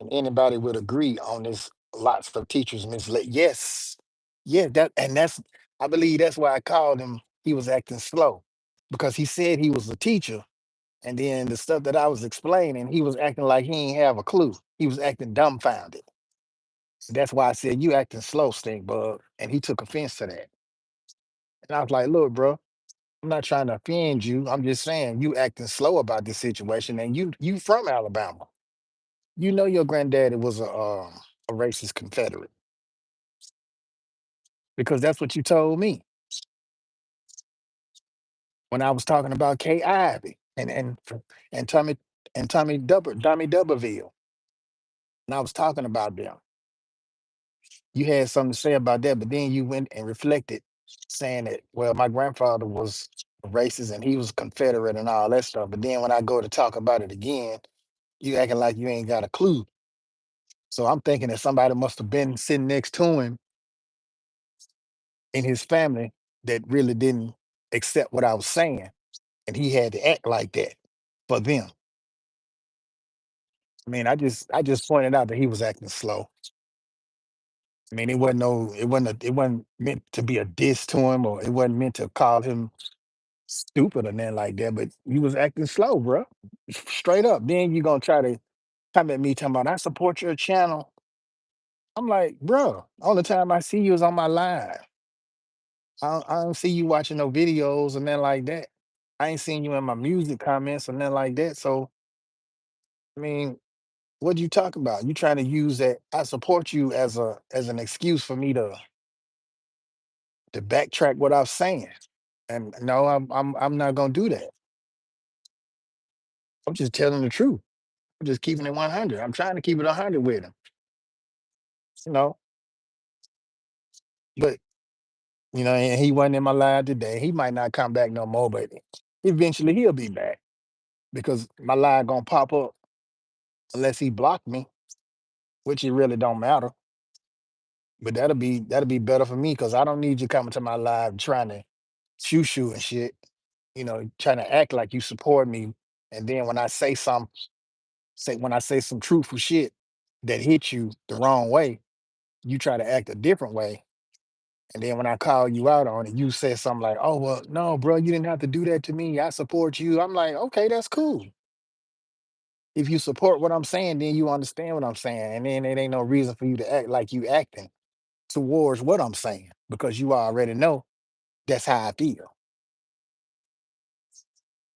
And anybody would agree on this. Lots of teachers misled. Yes. Yeah, I believe that's why I called him. He was acting slow because he said he was a teacher. And then the stuff that I was explaining, he was acting like he ain't have a clue. He was acting dumbfounded. That's why I said, you acting slow, stink bug. And he took offense to that. And I was like, look, bro, I'm not trying to offend you. I'm just saying you acting slow about this situation. And you from Alabama. You know your granddaddy was a racist Confederate, because that's what you told me when I was talking about Kay Ivey and Tommy Duberville. And I was talking about them. You had something to say about that, but then you went and reflected, saying that, well, my grandfather was racist and he was Confederate and all that stuff. But then when I go to talk about it again, you acting like you ain't got a clue. So I'm thinking that somebody must have been sitting next to him in his family that really didn't accept what I was saying, and he had to act like that for them. I mean, I just pointed out that he was acting slow. I mean, it wasn't meant to be a diss to him, or it wasn't meant to call him stupid or nothing like that. But he was acting slow, bro. Straight up. Then you gonna try to come at me talking about I support your channel. I'm like, bro, only time I see you is on my live. I don't see you watching no videos and nothing like that. I ain't seen you in my music comments or nothing like that. So I mean, what you talk about? You trying to use that I support you as an excuse for me to backtrack what I was saying. And no, I'm not gonna do that. I'm just telling the truth. I'm just keeping it 100. I'm trying to keep it 100 with him, you know. But and he wasn't in my live today. He might not come back no more, but eventually he'll be back because my live gonna pop up unless he blocked me, which it really don't matter. But that'll be better for me because I don't need you coming to my live trying to shoo and shit. Trying to act like you support me, and then when I say some truthful shit that hit you the wrong way, you try to act a different way. And then when I call you out on it, you say something like, "Oh well, no, bro, you didn't have to do that to me. I support you." I'm like, "Okay, that's cool. If you support what I'm saying, then you understand what I'm saying, and then it ain't no reason for you to act like you acting towards what I'm saying because you already know that's how I feel."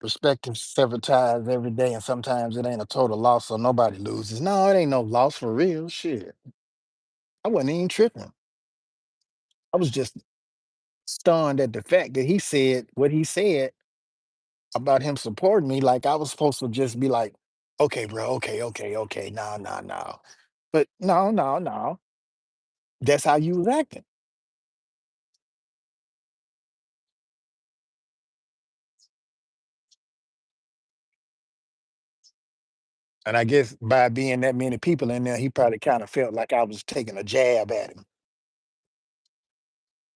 Perspective several times every day, and sometimes it ain't a total loss, so nobody loses. No, it ain't no loss for real. Shit, I wasn't even tripping. I was just stunned at the fact that he said what he said about him supporting me. Like I was supposed to just be like, "Okay, bro, okay, okay, okay, no, no, no," but no, no, no. That's how you was acting. And I guess by being that many people in there, he probably kind of felt like I was taking a jab at him.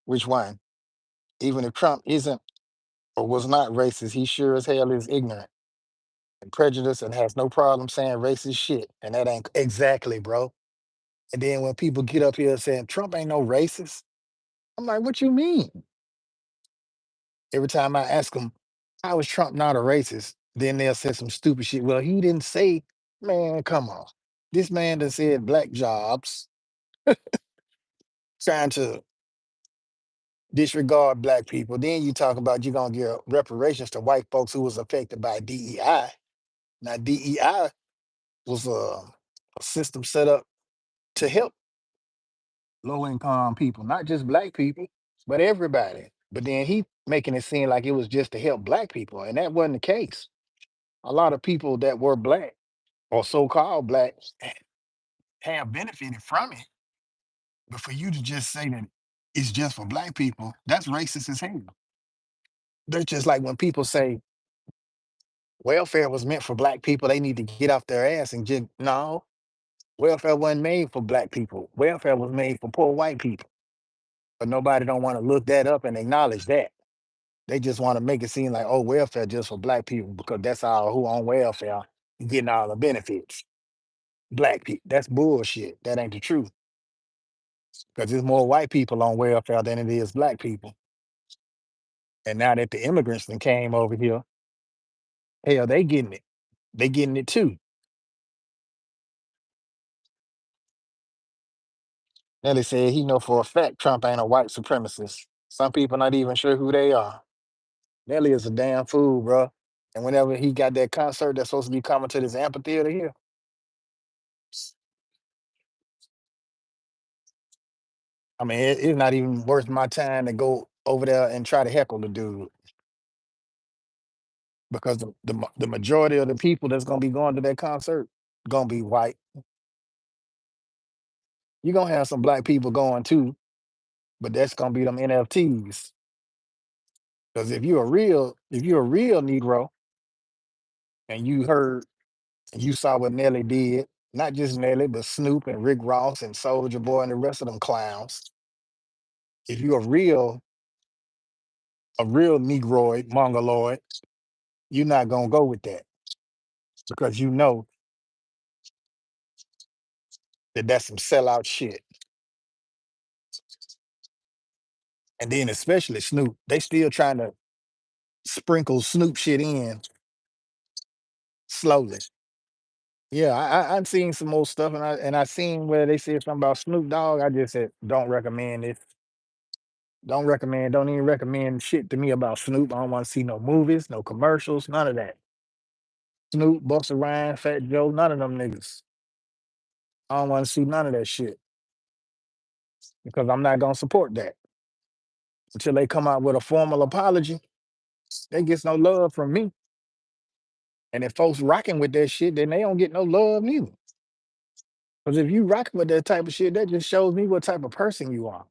Which one? Even if Trump isn't or was not racist, he sure as hell is ignorant and prejudiced and has no problem saying racist shit. And that ain't exactly, bro. And then when people get up here saying Trump ain't no racist, I'm like, what you mean? Every time I ask them, how is Trump not a racist? Then they'll say some stupid shit. Well, he didn't say, man, come on. This man that said black jobs, trying to disregard black people. Then you talk about you're gonna give reparations to white folks who was affected by DEI. Now DEI was a system set up to help low income people, not just black people, but everybody. But then he making it seem like it was just to help black people, and that wasn't the case. A lot of people that were black or so-called black have benefited from it. But for you to just say that it's just for black people, that's racist as hell. That's just like when people say welfare was meant for black people, they need to get off their ass and just no. Welfare wasn't made for black people. Welfare was made for poor white people. But nobody don't want to look that up and acknowledge that. They just want to make it seem like, oh, welfare just for black people because that's all who on welfare getting all the benefits. Black people. That's bullshit. That ain't the truth. Because there's more white people on welfare than it is black people. And now that the immigrants that came over here, hell, they getting it. They getting it too. Nelly said he know for a fact Trump ain't a white supremacist. Some people not even sure who they are. Nelly is a damn fool, bro. And whenever he got that concert that's supposed to be coming to this amphitheater here, I mean, it's not even worth my time to go over there and try to heckle the dude because the majority of the people that's gonna be going to that concert gonna be white. You're gonna have some black people going too, but that's gonna be them NFTs. Because if you're a real Negro and you heard and you saw what Nelly did, Not just Nelly, but Snoop and Rick Ross and Soldier Boy and the rest of them clowns. If you're a real Negroid, Mongoloid, you're not gonna go with that because you know that that's some sellout shit. And then especially Snoop, they still trying to sprinkle Snoop shit in slowly. Yeah, I've seen some more stuff, and I seen where they said something about Snoop Dogg. I just said don't recommend it. Don't recommend. Don't even recommend shit to me about Snoop. I don't want to see no movies, no commercials, none of that. Snoop, Busta Rhymes, Fat Joe, none of them niggas. I don't want to see none of that shit because I'm not gonna support that until they come out with a formal apology. They gets no love from me, and if folks rocking with that shit, then they don't get no love neither. Because if you rocking with that type of shit, that just shows me what type of person you are.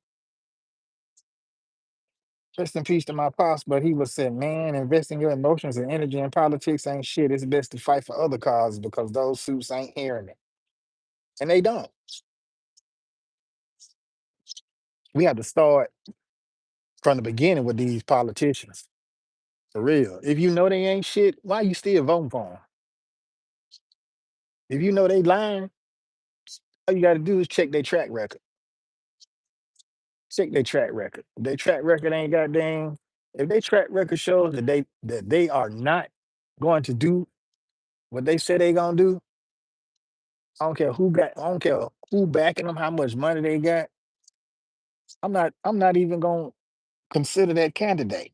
Rest in peace to my pops, but he was said, man, investing your emotions and energy in politics ain't shit. It's best to fight for other causes because those suits ain't hearing it. And they don't. We have to start from the beginning with these politicians. For real. If you know they ain't shit, why you still voting for them? If you know they lying, all you gotta do is check their track record. Check their track record. If their track record ain't goddamn, if their track record shows that they are not going to do what they say they gonna do, I don't care who backing them, how much money they got. I'm not even gonna consider that candidate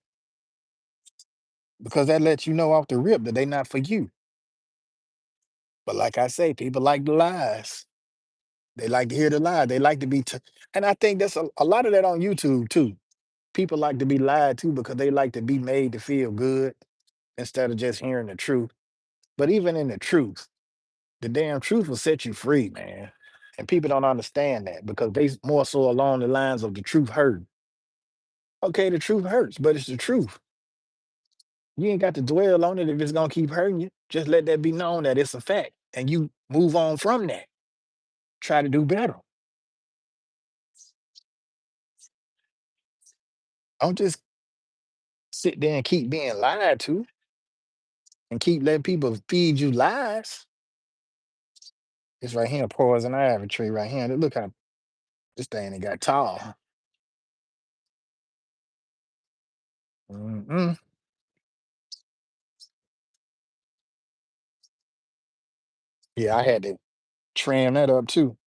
because that lets you know off the rip that they not for you. But like I say, people like the lies. They like to hear the lie. They like to be, and I think that's a lot of that on YouTube too. People like to be lied to because they like to be made to feel good instead of just hearing the truth. But even in the truth, the damn truth will set you free, man. And people don't understand that because they more so along the lines of the truth hurt. Okay, the truth hurts, but it's the truth. You ain't got to dwell on it if it's gonna keep hurting you. Just let that be known that it's a fact, and you move on from that. Try to do better. Don't just sit there and keep being lied to and keep letting people feed you lies. It's right here, poison ivy tree right here. Look how this thing got tall. Mm-mm. Yeah, I had to trim that up too.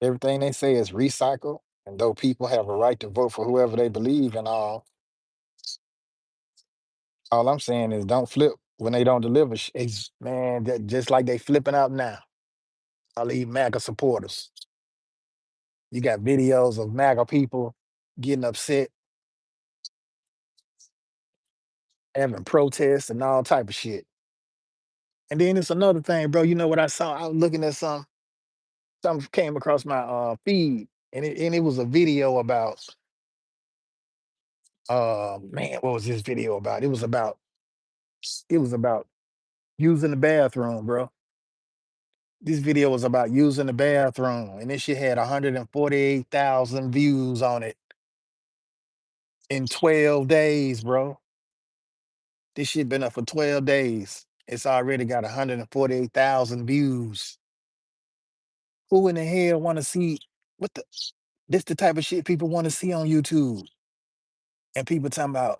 Everything they say is recycled, and though people have a right to vote for whoever they believe in, all I'm saying is don't flip when they don't deliver. Man, that just like they flipping out now. I leave MAGA supporters. You got videos of MAGA people getting upset, having protests and all type of shit. And then it's another thing, bro. You know what I saw? I was looking at something came across my feed, and it was a video about man, what was this video about? It was about using the bathroom, bro. This video was about using the bathroom, and this shit had 148,000 views on it in 12 days, bro. This shit been up for 12 days. It's already got 148,000 views. Who in the hell want to see what the this the type of shit people want to see on YouTube? And people talking about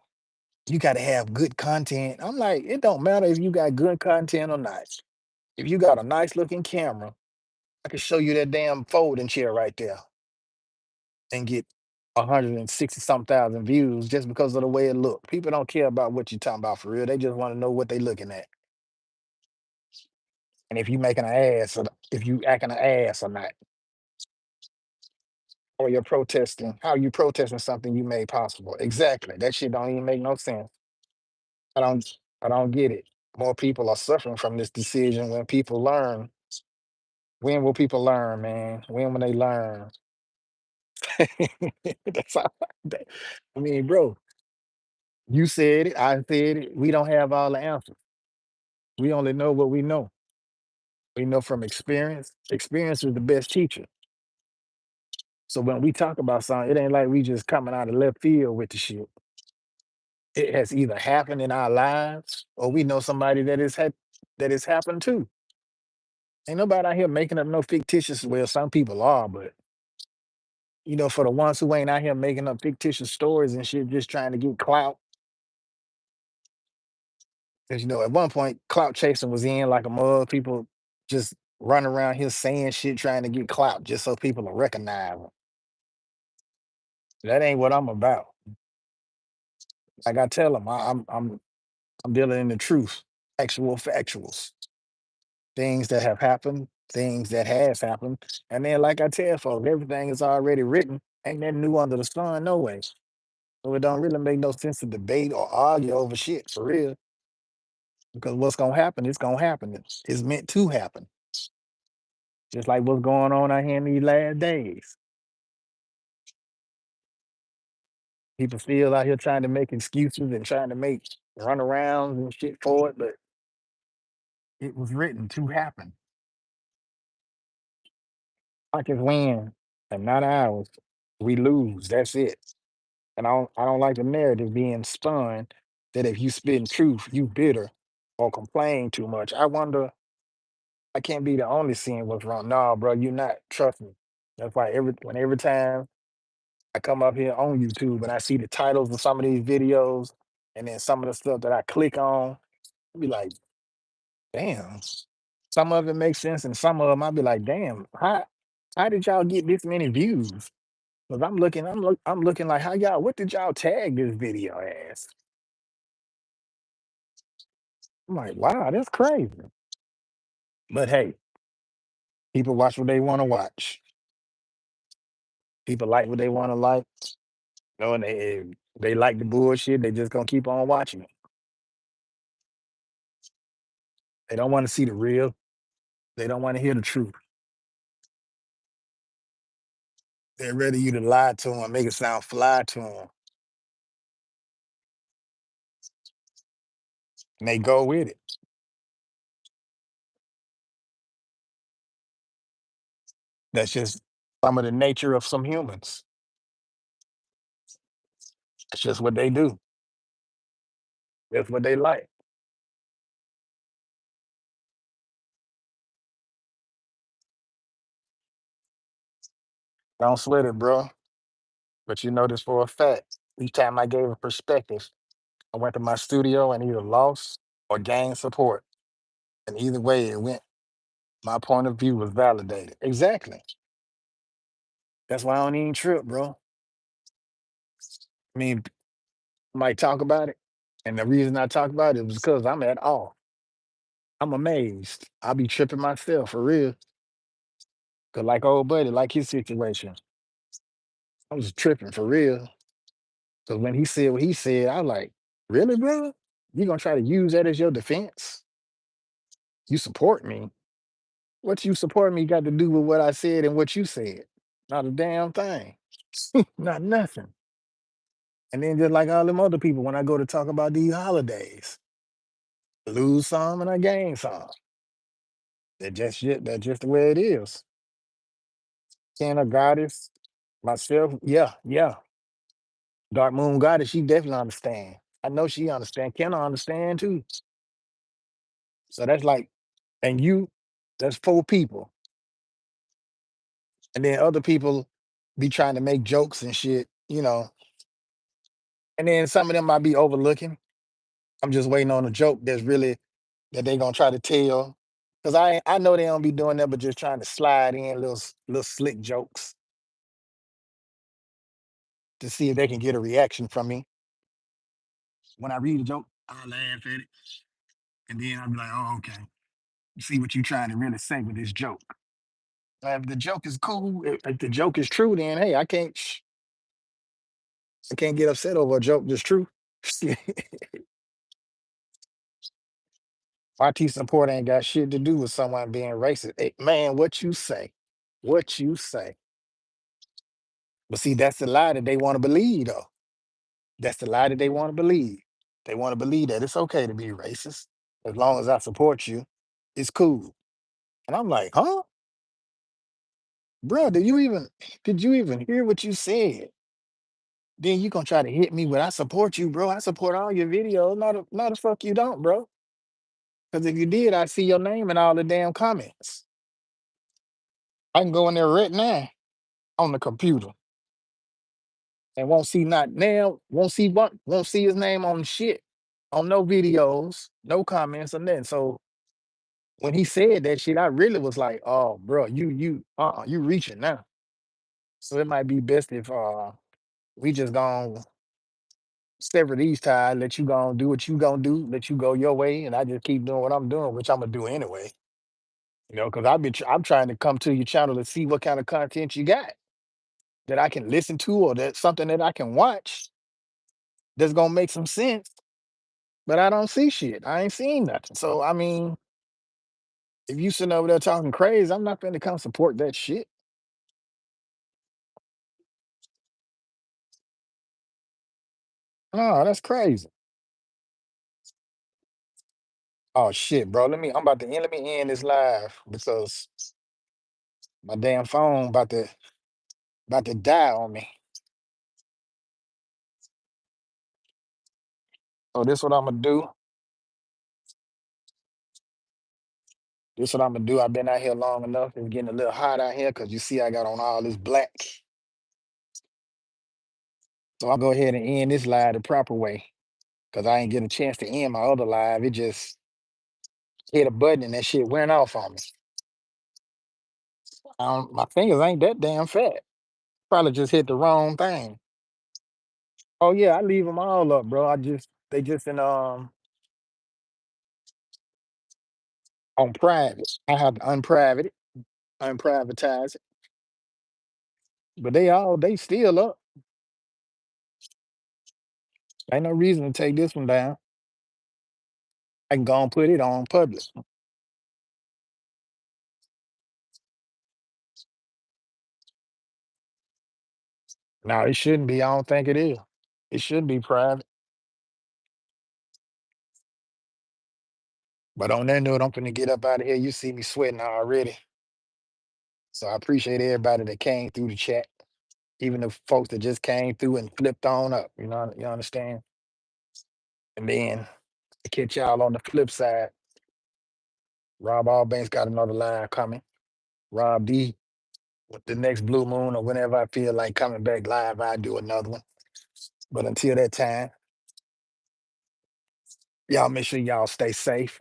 you got to have good content. I'm like, it don't matter if you got good content or not. If you got a nice looking camera, I can show you that damn folding chair right there and get 160 some thousand views just because of the way it look. People don't care about what you talking about for real. They just want to know what they looking at. And if you making an ass or if you acting an ass or not, or you're protesting, how you protesting something you made possible. Exactly. That shit don't even make no sense. I don't I don't get it. More people are suffering from this decision when people learn. When will people learn, man? When will they learn? That's all. that- I mean, bro, you said it, I said it. We don't have all the answers. We only know what we know. We know from experience. Experience is the best teacher. So when we talk about something, it ain't like we just coming out of left field with the shit. It has either happened in our lives or we know somebody that it's happened to. Ain't nobody out here making up no fictitious. Well, some people are, but for the ones who ain't out here making up fictitious stories and shit, just trying to get clout. Because at one point, clout chasing was in like a mug. People just run around here saying shit, trying to get clout, just so people will recognize them. That ain't what I'm about. Like I tell them, I'm dealing in the truth, actual factuals, things that have happened, things that has happened, and then like I tell folks, everything is already written. Ain't nothing new under the sun, no way. So it don't really make no sense to debate or argue over shit for real. Because what's gonna happen, it's gonna happen. It's meant to happen. Just like what's going on out here in these last days. People still out here trying to make excuses and trying to make runarounds and shit for it, but it was written to happen. Pockets win and not ours. We lose. That's it. And I don't like the narrative being spun that if you spitting truth, you bitter or complain too much. I wonder, I can't be the only seeing what's wrong. No, bro, you not. Trust me. That's why every time I come up here on YouTube and I see the titles of some of these videos and then some of the stuff that I click on, I be like, damn. Some of it makes sense, and some of them I be like, damn, how did y'all get this many views? Because I'm looking like what did y'all tag this video as? I'm like, wow, that's crazy. But hey, people watch what they want to watch. People like what they want to like. And they like the bullshit, they just gonna keep on watching it. They don't want to see the real. They don't want to hear the truth. They're ready you to lie to them, make it sound fly to them, and they go with it. That's just some of the nature of some humans. That's just what they do. That's what they like. Don't sweat it, bro. But you know this for a fact. Each time I gave a perspective, I went to my studio and either lost or gained support. And either way it went, my point of view was validated. Exactly. That's why I don't even trip, bro. I mean, might talk about it. And the reason I talk about it was because I'm at awe. I'm amazed. I be tripping myself for real. Cause like old buddy, like his situation, I was tripping for real. Cause when he said what he said, I was like, really, bro? You gonna try to use that as your defense? You support me. What you support me got to do with what I said and what you said? Not a damn thing. Not nothing. And then just like all them other people, when I go to talk about these holidays, I lose some and I gain some. That just shit. That's just the way it is. Can a goddess, myself, yeah, yeah. Dark Moon Goddess, she definitely understand. I know she understand. Can I understand too? So that's like, and you, that's four people. And then other people be trying to make jokes and shit. And then some of them might be overlooking. I'm just waiting on a joke that's really that they gonna try to tell. Cause I know they don't be doing that, but just trying to slide in little slick jokes to see if they can get a reaction from me. When I read a joke, I laugh at it. And then I'll be like, oh, okay. See what you trying to really say with this joke. If the joke is cool, if the joke is true, then hey, I can't get upset over a joke that's true. RT support ain't got shit to do with someone being racist. Hey, man, what you say? What you say? But see, that's the lie that they want to believe, though. That's the lie that they want to believe. They want to believe that it's okay to be racist as long as I support you. It's cool. And I'm like, huh? Bro, did you even hear what you said? Then you gonna try to hit me with I support you, bro. I support all your videos. No, the fuck you don't, bro. Because if you did, I see your name in all the damn comments. I can go in there right now on the computer and won't see not now, won't see his name on shit, on no videos, no comments, or nothing. So when he said that shit, I really was like, oh, bro, you reaching now. So it might be best if we just gonna sever these ties, let you go and do what you gonna do, let you go your way, and I just keep doing what I'm doing, which I'm gonna do anyway. Because I'm trying to come to your channel to see what kind of content you got that I can listen to or that something that I can watch that's gonna make some sense. But I don't see shit. I ain't seen nothing. So I mean, if you sitting over there talking crazy, I'm not gonna come support that shit. Oh, that's crazy. Oh shit, bro. Let me end this live because my damn phone about to die on me. So this what I'm gonna do. This what I'm gonna do. I've been out here long enough. It's getting a little hot out here because you see I got on all this black. So I'll go ahead and end this live the proper way because I ain't getting a chance to end my other live. It just hit a button and that shit went off on me. My fingers ain't that damn fat. Probably just hit the wrong thing. Oh yeah, I leave them all up, bro. They just in on private. I have to unprivate it, unprivatize it. But they still up. Ain't no reason to take this one down. I can go and put it on public. No, it shouldn't be. I don't think it is. It should be private. But on that note, I'm finna get up out of here. You see me sweating already. So I appreciate everybody that came through the chat, even the folks that just came through and flipped on up. You understand? And then I catch y'all on the flip side. Rob Allbank's got another line coming. Rob D, with the next blue moon or whenever I feel like coming back live, I do another one. But until that time, y'all make sure y'all stay safe,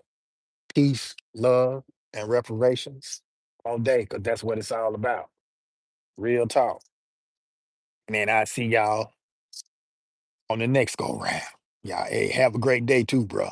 peace, love, and reparations all day, because that's what it's all about. Real talk. And then I see y'all on the next go round. Y'all, hey, have a great day too, bro.